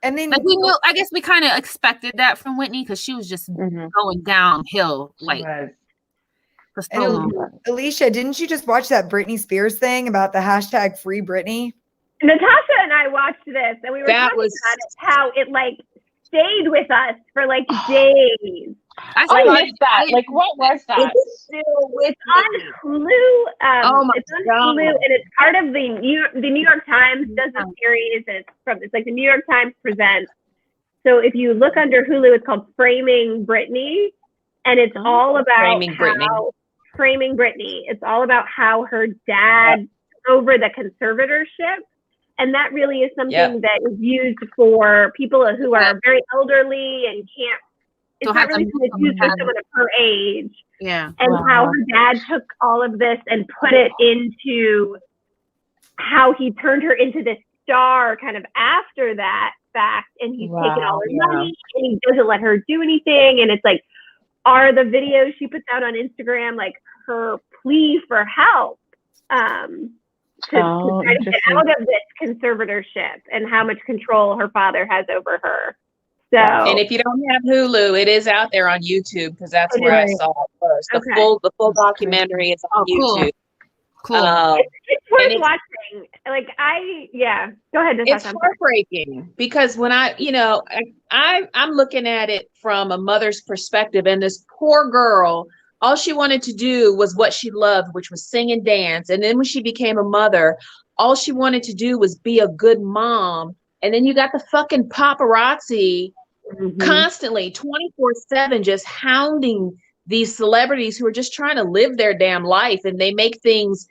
and then Like we knew, I guess we kind of expected that from Whitney because she was just going downhill like for so long. Alicia, didn't you just watch that Britney Spears thing about the hashtag Free Britney? Natasha and I watched this, and we were talking about it, how it like stayed with us for like days. I missed that. Like, what was that? It's still with on Hulu. It's on God. Hulu, and it's part of the New York Times does a series, and it's like the New York Times Presents. So if you look under Hulu, it's called Framing Britney, and it's all about Framing Britney. It's all about how her dad took over the conservatorship. And that really is something that is used for people who are very elderly and can't. It's not really used for someone of her age. Yeah. And how her dad took all of this and put it into how he turned her into this star kind of after that fact. And he's taken all her money and he doesn't let her do anything. And it's like, are the videos she puts out on Instagram like her plea for help? To try to get out of this conservatorship and how much control her father has over her. So, and if you don't have Hulu, it is out there on YouTube because that's where I saw it first. The full documentary is on YouTube. Cool. It's worth watching. Like go ahead. Natasha. It's heartbreaking because when I'm looking at it from a mother's perspective, and this poor girl, all she wanted to do was what she loved, which was sing and dance. And then when she became a mother, all she wanted to do was be a good mom. And then you got the fucking paparazzi constantly 24/7 just hounding these celebrities who are just trying to live their damn life. And they make things,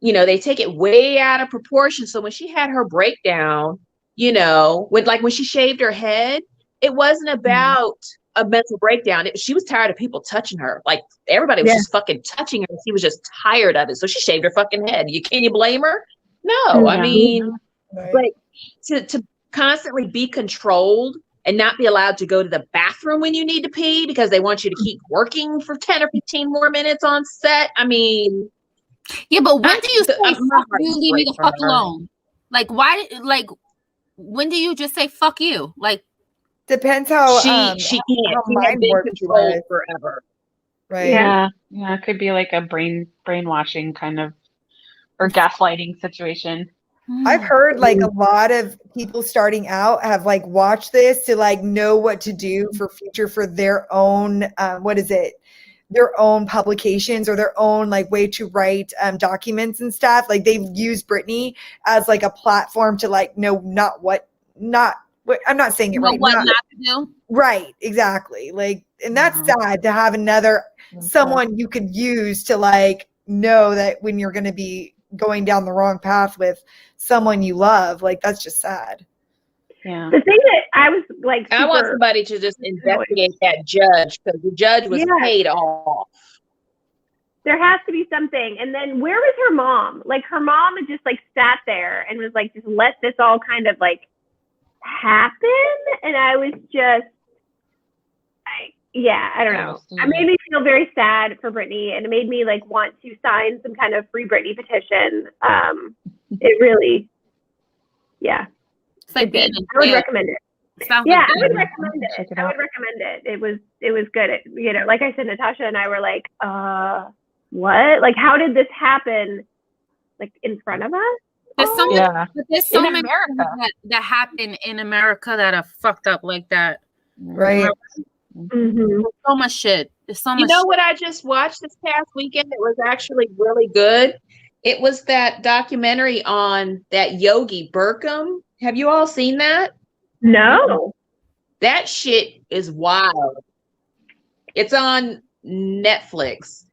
they take it way out of proportion. So when she had her breakdown, when she shaved her head, it wasn't about a mental breakdown. She was tired of people touching her. Like everybody was just fucking touching her. She was just tired of it. So she shaved her fucking head. Can you blame her? No. I mean, like to constantly be controlled and not be allowed to go to the bathroom when you need to pee because they want you to keep working for 10 or 15 more minutes on set. I mean, yeah, but when do you say fuck you, leave me the fuck alone? Like why? Like when do you just say fuck you? Like depends how she can't. She has been controlled forever. Right. Yeah. It could be like a brainwashing kind of or gaslighting situation. I've heard like a lot of people starting out have like watched this to like know what to do for future for their own their own publications or their own like way to write documents and stuff. Like they've used Britney as like a platform to like know I'm not saying it right. What not to do? Right, exactly. Like, and that's sad to have another someone you could use to like know that when you're going to be going down the wrong path with someone you love. Like, that's just sad. Yeah. The thing that I was like, I want somebody to just investigate that judge, because the judge was paid off. There has to be something. And then where was her mom? Like, her mom had just like sat there and was like, just let this all kind of like happen. And I was just, I don't know. It made me feel very sad for Britney, and it made me like want to sign some kind of Free Britney petition. It really, it's like I would recommend it. I would recommend it. It I would recommend it. It was good. You know, like I said, Natasha and I were like, what? Like, how did this happen? Like in front of us? There's so much, but there's so many America that happen in America that are fucked up like that. Right. Mm-hmm. There's so much shit. There's so much. You know what I just watched this past weekend? It was actually really good. It was that documentary on that Yogi Burkham. Have you all seen that? No. That shit is wild. It's on Netflix.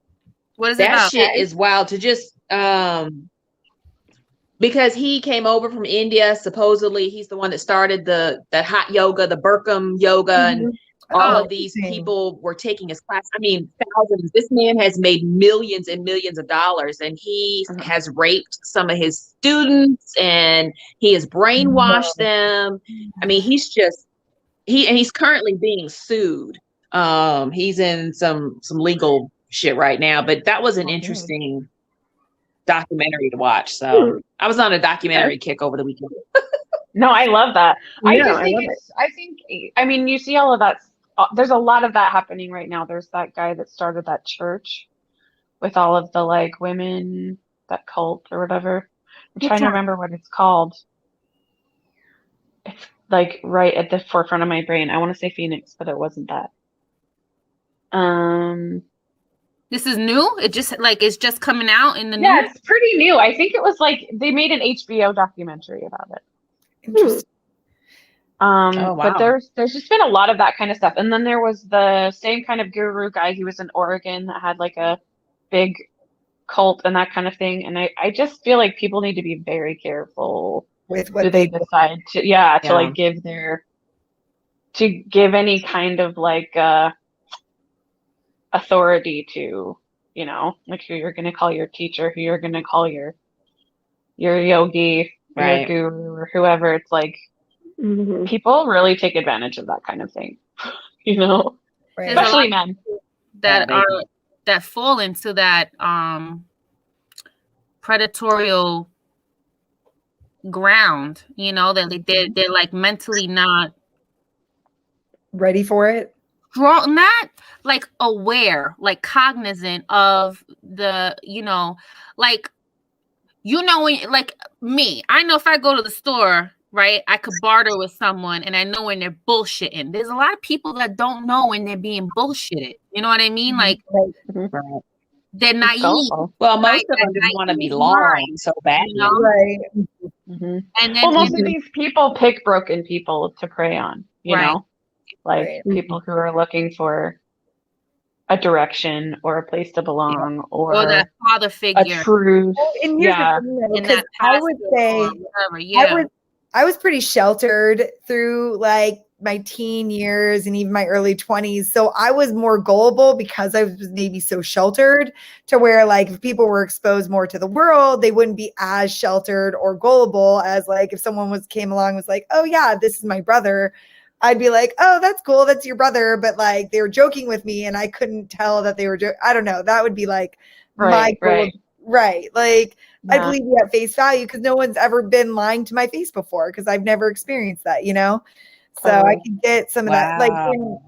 What is that it about? shit is wild to just because he came over from India. Supposedly he's the one that started that hot yoga, the Burkham yoga, and all of these people were taking his class. I mean, thousands. This man has made millions and millions of dollars, and he has raped some of his students, and he has brainwashed them. I mean, he's currently being sued. He's in some legal shit right now, but that was an interesting documentary to watch. So I was on a documentary kick over the weekend. No, I love that. I mean, you see all of that. There's a lot of that happening right now. There's that guy that started that church with all of the like women, that cult or whatever. I'm trying to remember what it's called. It's like right at the forefront of my brain. I want to say Phoenix, but it wasn't that. This is new? It's just coming out in the news? Yeah, it's pretty new. I think it was like they made an HBO documentary about it. Interesting. Wow. But there's just been a lot of that kind of stuff. And then there was the same kind of guru guy. He was in Oregon that had like a big cult and that kind of thing. And I just feel like people need to be very careful with what they decide to like give any kind of like authority to, you know, like who you're going to call your teacher, who you're going to call your yogi, your guru, or whoever. It's like people really take advantage of that kind of thing, you know, especially men that fall into that predatorial ground, you know, that they're like mentally not ready for it. Not like aware, like cognizant of the, you know, like, you know, when, like me, I know if I go to the store, right, I could barter with someone and I know when they're bullshitting. There's a lot of people that don't know when they're being bullshitted. You know what I mean? Like, they're naive. Well, most of them just want to belong so bad. You know? Right. And then most of these people pick broken people to prey on, you know? Like people who are looking for a direction or a place to belong or that father figure, a truth. Because I would say I was pretty sheltered through like my teen years and even my early 20s. So I was more gullible because I was maybe so sheltered to where like if people were exposed more to the world, they wouldn't be as sheltered or gullible as like if someone came along and was like, oh yeah, this is my brother. I'd be like, oh, that's cool. That's your brother. But like they were joking with me and I couldn't tell that they were, I don't know. That would be like Like I believe you at face value because no one's ever been lying to my face before because I've never experienced that, you know? So I could get some of that. Like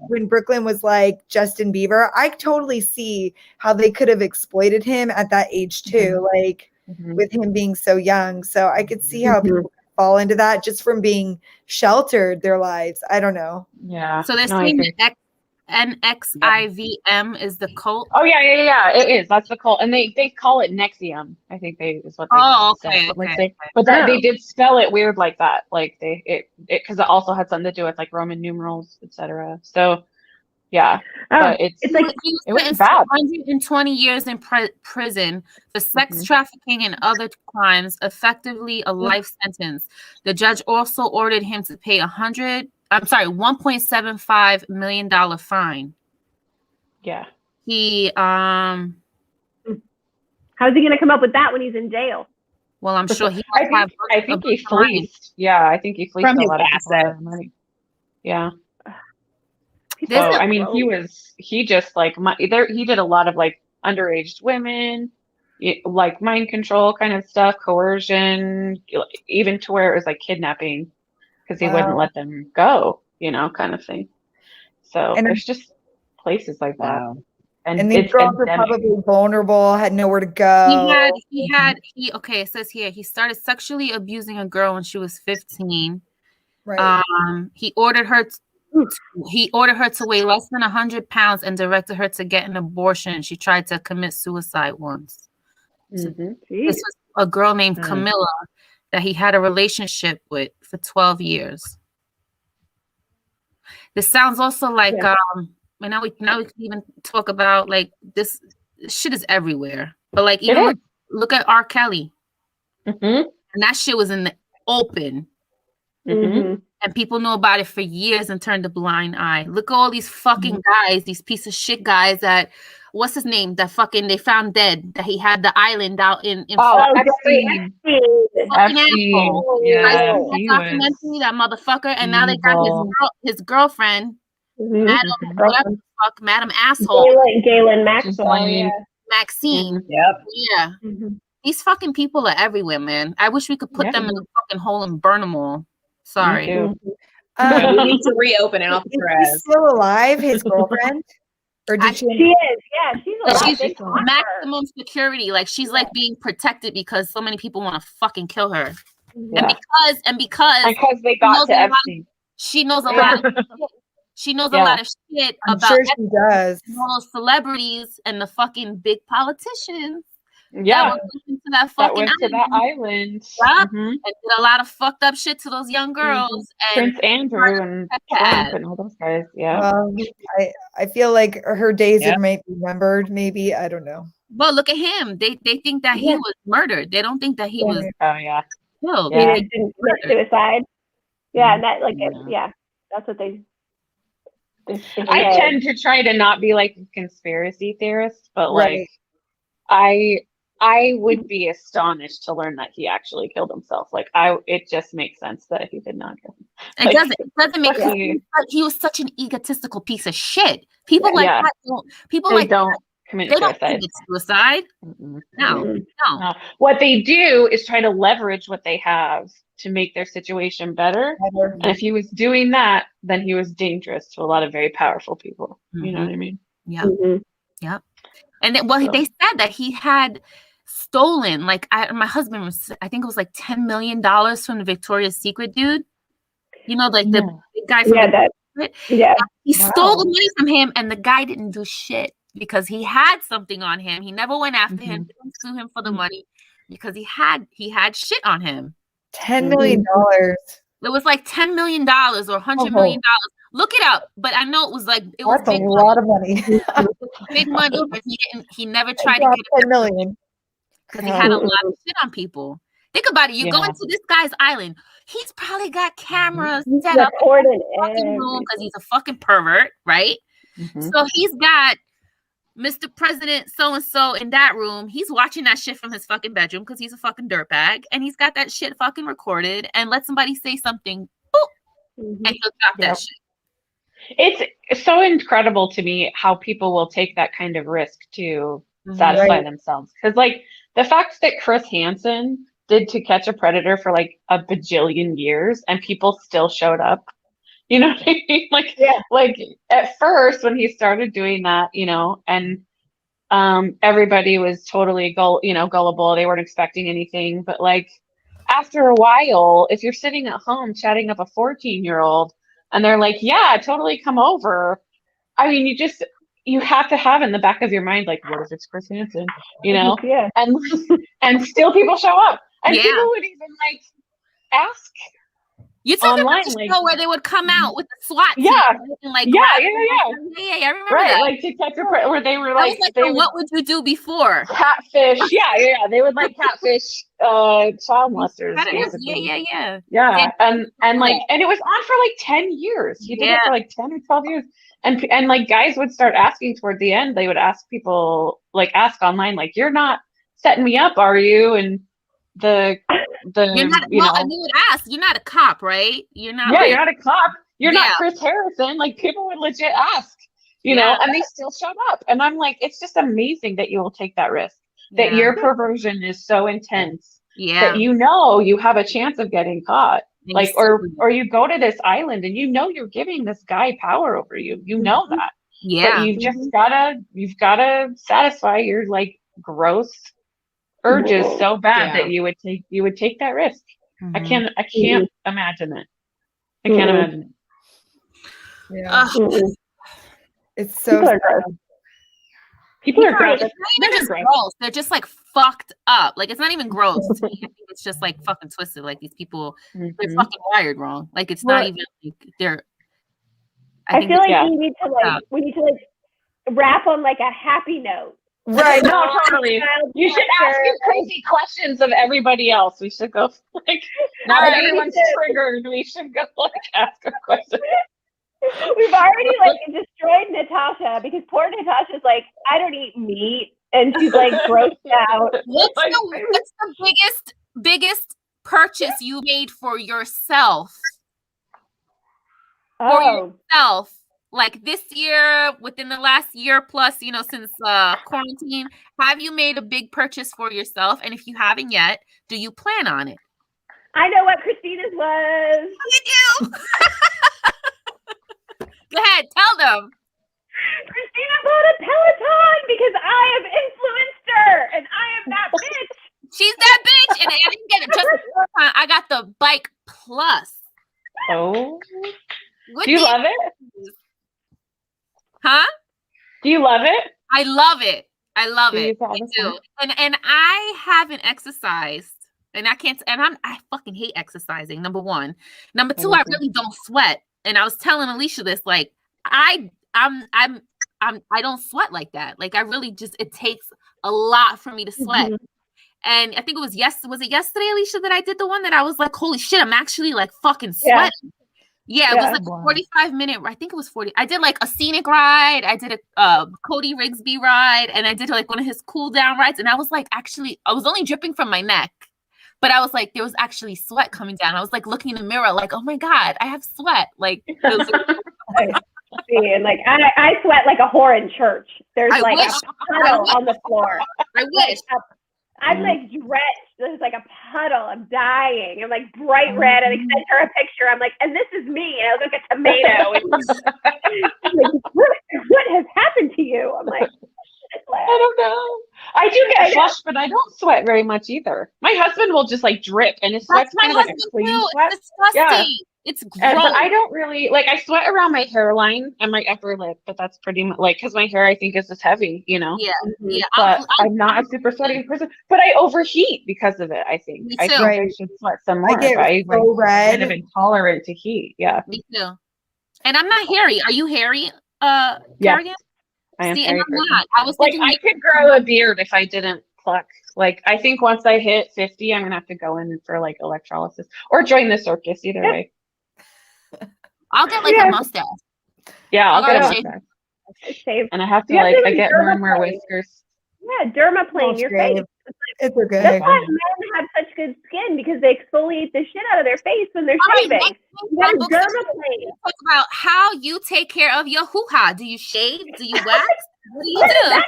when Brooklyn was like Justin Bieber, I totally see how they could have exploited him at that age too, like with him being so young. So I could see how people fall into that just from being sheltered their lives. I don't know. Yeah. So they're saying that NXIVM is the cult. Oh yeah. It is. That's the cult, and they call it Nexium. I think is what they say. But they did spell it weird like that. Like it because it also had something to do with like Roman numerals, etc. So Yeah. But it's like He it was sentenced bad. to 120 years in prison for sex trafficking and other crimes, effectively a life sentence. The judge also ordered him to pay $1.75 million fine. Yeah. He how's he gonna come up with that when he's in jail? well, I'm sure he I think he fleeced. Yeah, I think he fleeced From a his lot of people out assets. of money. Yeah. There's So a- I mean, he just like he did a lot of like underage women, like mind control kind of stuff, coercion, even to where it was like kidnapping because he wouldn't let them go, kind of thing. So And- there's just places like that. Wow. And these it's girls are endemic. probably vulnerable, had nowhere to go. okay, it says here he started sexually abusing a girl when she was 15. Right. He ordered her to weigh less than 100 pounds and directed her to get an abortion. She tried to commit suicide once. So this was a girl named Camilla that he had a relationship with for 12 years. This sounds also like and now we can even talk about like this shit is everywhere. But like even look at R. Kelly. And that shit was in the open. And people know about it for years and turned a blind eye. Look at all these fucking guys, these piece of shit guys that, what's his name? That fucking they found dead. That he had the island out in Epstein. Epstein. Yeah, That documentary, that motherfucker, and now they got his girlfriend, Madam Asshole, Galen Maxwell, Maxine. Yep. Yeah. These fucking people are everywhere, man. I wish we could put them in a fucking hole and burn them all. Sorry. We need to reopen Alcatraz. Is he still alive, his girlfriend? Or did she is, yeah, she's alive. She's maximum security. Like she's like being protected because so many people want to fucking kill her. Yeah. And because they got to Epstein. She knows a lot of shit. She knows a lot of shit I'm about sure she does. all those celebrities and the fucking big politicians. Yeah. That went to that fucking went to that island. Yeah. And did a lot of fucked up shit to those young girls. And Prince Andrew and Trump and all those guys. Yeah. I feel like her days are maybe remembered. Maybe I don't know. But look at him. They think that he was murdered. They don't think that he was killed. Yeah. They didn't commit suicide. Yeah, and that that's what they I tend to try to not be like a conspiracy theorist, but like I would be astonished to learn that he actually killed himself. Like it just makes sense that he did not kill him. It doesn't make sense. He was such an egotistical piece of shit. People like that don't commit suicide. No. What they do is try to leverage what they have to make their situation better. And if he was doing that, then he was dangerous to a lot of very powerful people. You know what I mean? Yeah. Yeah. And then, they said that he had stolen, my husband was, I think it was like $10 million from the Victoria's Secret dude. You know, like the guy from he stole the money from him, and the guy didn't do shit because he had something on him. He never went after him, didn't sue him for the money because he had shit on him. $10 million. It was like $10 million or $100 million. Look it up, but I know it was like That's a lot of money. Big money, but he never tried to get $10 million because he had a lot of shit on people. Think about it. You go into this guy's island. He's probably got cameras set up in the fucking room because he's a fucking pervert, right? So he's got Mr. President so-and-so in that room. He's watching that shit from his fucking bedroom because he's a fucking dirtbag. And he's got that shit fucking recorded. And let somebody say something, boop, and he'll drop that shit. It's so incredible to me how people will take that kind of risk to satisfy themselves. Because, like, the fact that Chris Hansen did To Catch a Predator for like a bajillion years and people still showed up. You know what I mean? Like at first when he started doing that, and everybody was totally gullible. They weren't expecting anything. But like after a while, if you're sitting at home chatting up a 14-year-old and they're like, yeah, totally come over. I mean, you have to have in the back of your mind, like, what if it's Chris Hansen? And still people show up. And people would even like ask You talking online, about the like show where they would come out with the SWAT team Yeah. and like Yeah, grab yeah, them? Yeah, I remember right, that. like to catch a where they were I like, was like, they "So would what would you do before? catfish. Yeah, they would like catfish child molesters, Predators. basically. Yeah. Yeah, and like, Yeah. and it was on for like 10 years. He did it Yeah. for like 10 or 12 years. And like guys would start asking toward the end, they would ask people, like ask online, like, you're not setting me up, are you? And the You're not. you Well, know, and they would ask, "You're not a cop, right? You're not." yeah, like, you're not a cop. You're Yeah. not Chris Harrison. Like people would legit ask, you Yeah. know, and they still showed up. And I'm like, it's just amazing that you will take that risk. That Yeah. your perversion is so intense Yeah. that you know you have a chance of getting caught. And Like, you still- or you go to this island and you know you're giving this guy power over you. You know that. yeah. But you've gotta satisfy your like gross urges so bad that you would take that risk. I can't imagine it. I can't imagine it. Yeah. It's so People are gross. People are gross. It's not even just gross. They're just like fucked up. Like it's not even gross. To me. I think it's just like fucking twisted. Like these people, they're fucking wired wrong. Like it's not even like they're. I feel like we need to wrap on like a happy note. Right. No, totally. You should ask your crazy questions of everybody else. We should go like now that everyone's triggered, we should go like ask a question. We've already like destroyed Natasha because poor Natasha's like, I don't eat meat, and she's like grossed out. What's the biggest purchase you made for yourself? For yourself, like this year, within the last year plus, you know, since quarantine, have you made a big purchase for yourself? And if you haven't yet, do you plan on it? I know what Christina's was. You do. Go ahead, tell them. Christina bought a Peloton because I have influenced her, and I am that bitch. She's that bitch, and I didn't get it just the time. I got the Bike Plus. Oh, do you love it? Huh? Do you love it? I love it. I love Do you it. I do. And I haven't exercised, and I fucking hate exercising. Number one. Number two, I really don't sweat. And I was telling Alicia this, like I don't sweat like that. Like I really just, it takes a lot for me to sweat. And I think it was it yesterday, Alicia, that I did the one that I was like, holy shit, I'm actually like fucking sweating. Yeah, it was like a 45-minute. I think it was 40. I did like a scenic ride. I did a Cody Rigsby ride, and I did like one of his cool down rides. And I was like, actually, I was only dripping from my neck, but I was like, there was actually sweat coming down. I was like looking in the mirror, like, oh my god, I have sweat. Like, it was and like I sweat like a whore in church. There's I like wish. a puddle on the floor. I wish. I'm like drenched. There's like a puddle. I'm dying. I'm like bright red. And I sent her a picture. I'm like, and this is me. And I look like a tomato. And I'm like, what has happened to you? I'm like, I don't know. I do get flushed, but I don't sweat very much either. My husband will just like drip, and his sweat's kind of like a clean sweat. It's disgusting. Yeah. It's gross. But I don't really like. I sweat around my hairline and my upper lip, but that's pretty much like because my hair I think is just heavy, you know. Yeah. But I'm not a super sweaty person. But I overheat because of it. I think. Me I too. think I should sweat some more. I get so red. Kind of intolerant to heat. Yeah. Me too. And I'm not hairy. Are you hairy, Yeah. Kerrigan? I am. See, and I'm not. I was like thinking I could grow a beard if I didn't pluck. Like I think once I hit 50, I'm gonna have to go in for like electrolysis or join the circus. Either way. I'll get like a mustache. Yeah, I'll get a shave. mustache. And I have to like I get more and more whiskers. Yeah, dermaplane your face. It's okay. That's why men have such good skin because they exfoliate the shit out of their face when they're shaving. You got dermaplane. Talk about how you take care of your hoo-ha. Do you shave? Do you wax? What do you do?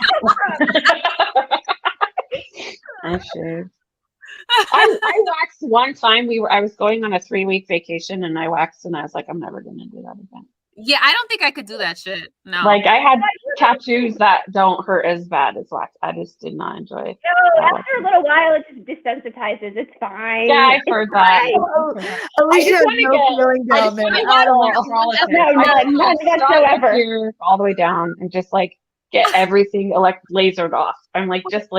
I shave. I waxed one time. I was going on a 3-week vacation and I waxed and I was like, I'm never gonna do that again. Yeah, I don't think I could do that shit. No. Like I had tattoos that don't hurt as bad as wax. I just did not enjoy it. No, after a little while it just desensitizes. It's fine. Yeah, I've heard that. Alicia has no feeling down there at all. None whatsoever. All the way down and just like get everything lasered off. I'm like, just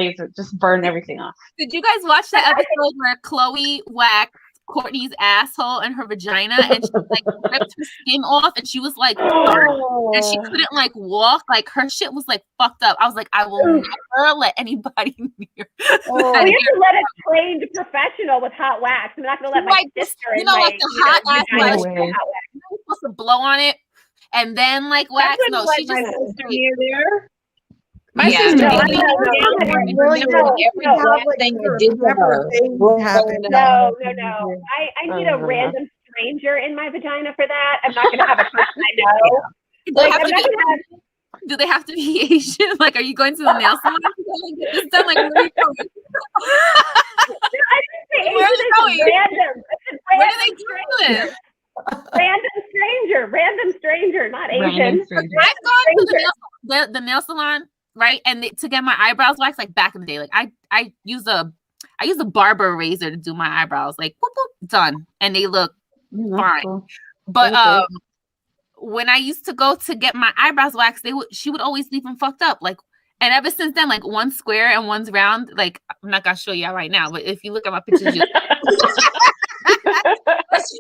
burn everything off. Did you guys watch that episode where Chloe waxed Courtney's asshole and her vagina, and she like ripped her skin off, and she was like burnt, and she couldn't like walk. Like her shit was like fucked up. I was like, I will never let anybody near. Well, you have to let a trained professional with hot wax. I'm not gonna let my sister. You know, like the hot ass wax. You're supposed to blow on it and then like wax. No, she just near there. My Yeah. sister No, did everything you did to her. No. I need a random stranger in my vagina for that. I'm not going to have a person I know. Do they have to be Asian? Like, are you going to the nail salon? Get this done? Like, where are you going? Where are you going? Where do they do this? Random stranger, not Asian. I've gone to the nail salon, right? And to get my eyebrows waxed, like back in the day, like I use a barber razor to do my eyebrows, like boop, boop, done, and they look fine. Cool. But when I used to go to get my eyebrows waxed, she would always leave them fucked up, like. And ever since then, like one's square and one's round. Like I'm not gonna show you right now, but if you look at my pictures, she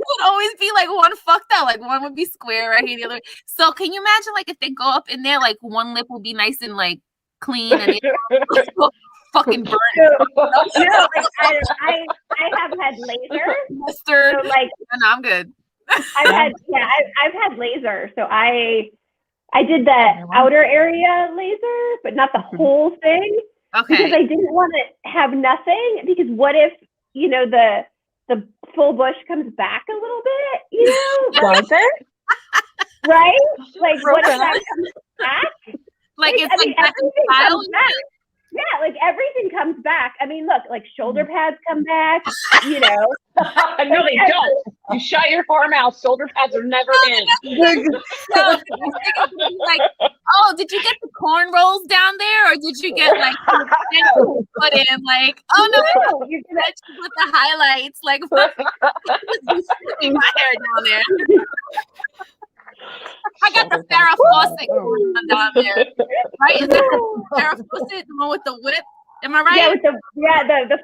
would always be like one fucked up. Like one would be square right here, the other. So can you imagine like if they go up in there, like one lip will be nice and like clean and the other fucking burnt. No, like I have had laser. Mustard. So like no, I'm good. I've had laser. So I did the outer area laser, but not the whole thing. Okay. Because I didn't want to have nothing. Because what if, you know, the full bush comes back a little bit, you know? Does it? Right? Like, what if that comes back? Like it's everything comes back. Yeah, like everything comes back. I mean, look, like shoulder pads come back, you know. No, they don't. You shut your whore mouth. Shoulder pads are never in. Like, oh, did you get the corn rolls down there, or did you get like put in like? Oh no, you get with the highlights, like my hair down there. I got the Farrah Fawcett down there, right? Is it the Farrah Fawcett, the one with the whip? Am I right? Yeah, with the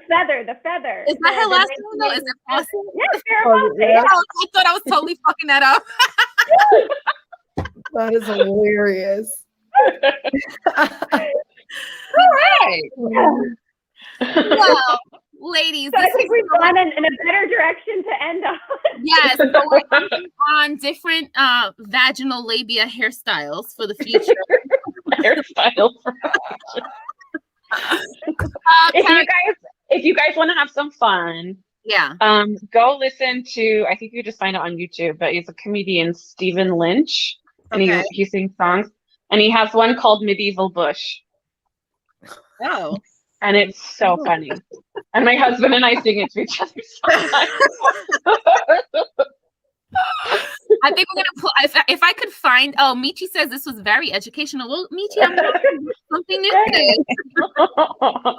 feather. Is that her last name though? Is it Fawcett? Yeah, Farrah Fawcett. Yeah. I thought I was totally fucking that up. That is hilarious. All right. Well, ladies, so I think we've gone in a better direction to end on. Yes, so we're on different vaginal labia hairstyles for the future. Hairstyles for the future. If you guys want to have some fun, go listen to. I think you just find it on YouTube, but he's a comedian, Stephen Lynch, and he sings songs, and he has one called Medieval Bush. Oh. And it's so funny. And my husband and I sing it to each other sometimes. I think we're gonna put if I could find Michi says this was very educational. Well, Michi, I'm gonna do something new today.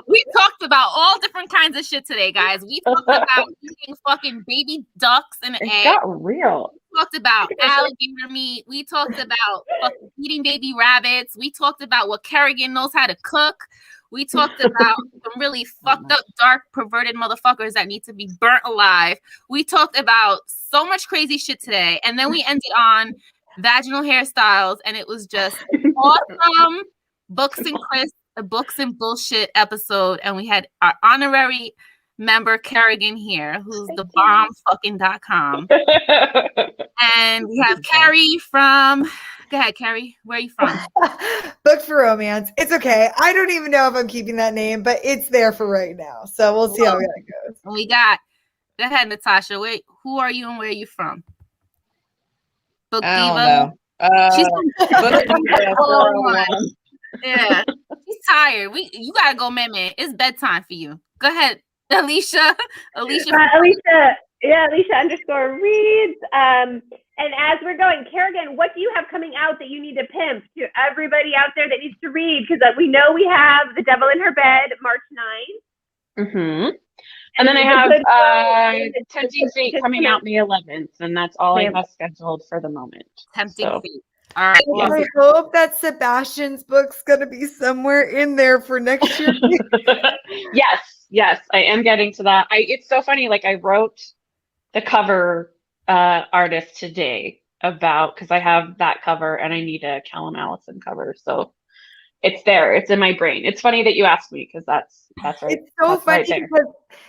We talked about all different kinds of shit today, guys. We talked about eating fucking baby ducks and eggs. Got real. We talked about alligator meat. We talked about fucking eating baby rabbits. We talked about what Kerrigan knows how to cook. We talked about some really fucked up, dark, perverted motherfuckers that need to be burnt alive. We talked about so much crazy shit today. And then we ended on vaginal hairstyles. And it was just awesome books and bullshit episode. And we had our honorary member, Kerrigan, here, who's the bombfucking.com. And we have Carrie from... Go ahead, Carrie. Where are you from? Book for Romance. It's okay. I don't even know if I'm keeping that name, but it's there for right now. So we'll see how that goes. We got. Go ahead, Natasha. Wait, who are you and where are you from? Book Diva. She's from Book Diva. Yeah, she's tired. You gotta go, man. It's bedtime for you. Go ahead, Alicia. Alicia _reads. And as we're going, Kerrigan, what do you have coming out that you need to pimp to everybody out there that needs to read? Because we know we have The Devil in Her Bed, March 9th. Mm-hmm. And then I have Tempting Fate coming out May 11th, and that's all I have scheduled for the moment. Tempting Fate. All right. Well, I hope that Sebastian's book's going to be somewhere in there for next year. Yes, I am getting to that. It's so funny. Like I wrote the cover artist today about, because I have that cover and I need a Callum Allison cover. So it's there. It's in my brain. It's funny that you asked me because that's right. It's so that's funny right there. because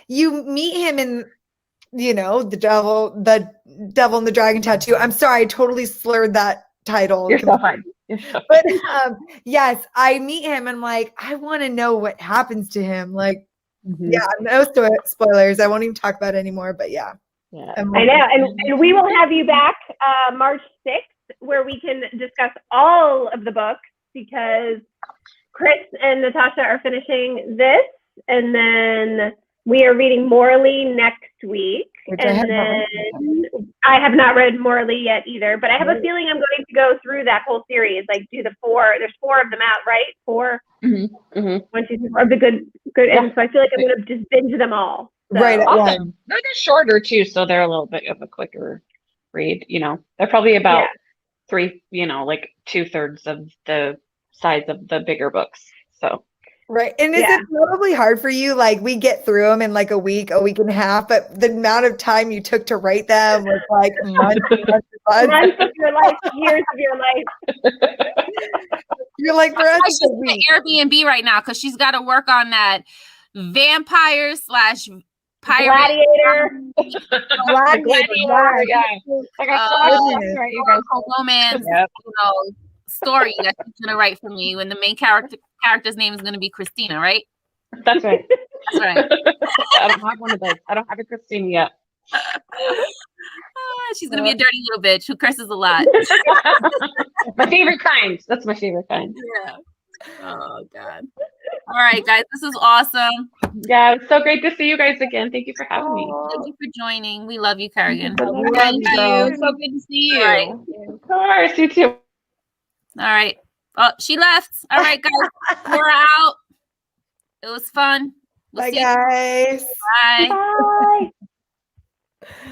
you meet him in, the devil and the dragon tattoo. I'm sorry, I totally slurred that title. You're so fine. But yes, I meet him and I'm like, I want to know what happens to him. Like, yeah, no spoilers. I won't even talk about it anymore. But yeah. Yeah. I know, and we will have you back March 6th, where we can discuss all of the books, because Chris and Natasha are finishing this, and then we are reading Morley next week. Which and I have not read Morley yet either, but I have a feeling I'm going to go through that whole series, like do the 4. There's 4 of them out, right? 4. 1, 2, 3, 4 of the good. Yeah. And so I feel like I'm going to just binge them all. So. Right at Awesome. one. They're just shorter too, so they're a little bit of a quicker read. They're probably about 3, like 2/3 of the size of the bigger books. So. Right. And is it probably hard for you? Like, we get through them in like a week and a half, but the amount of time you took to write them was like months of your life, years of your life. You're like, for us, she's in Airbnb right now because she's got to work on that vampire / pirate. Gladiator. Gladiator. Yeah. I got so much right, you guys. Romance, story that she's gonna write for me when the main character's name is gonna be Christina, right? That's right. That's right. I don't have one of those. I don't have a Christina yet. She's gonna be a dirty little bitch who curses a lot. My favorite kind. That's my favorite kind. Yeah. Oh God. All right, guys, this is awesome. Yeah, it's so great to see you guys again. Thank you for having me. Thank you for joining. We love you, Kerrigan. We love you. So good to see you. Right. Of course, you too. All right. Oh, she left. All right, guys. We're out. It was fun. Bye, guys. Bye. Bye.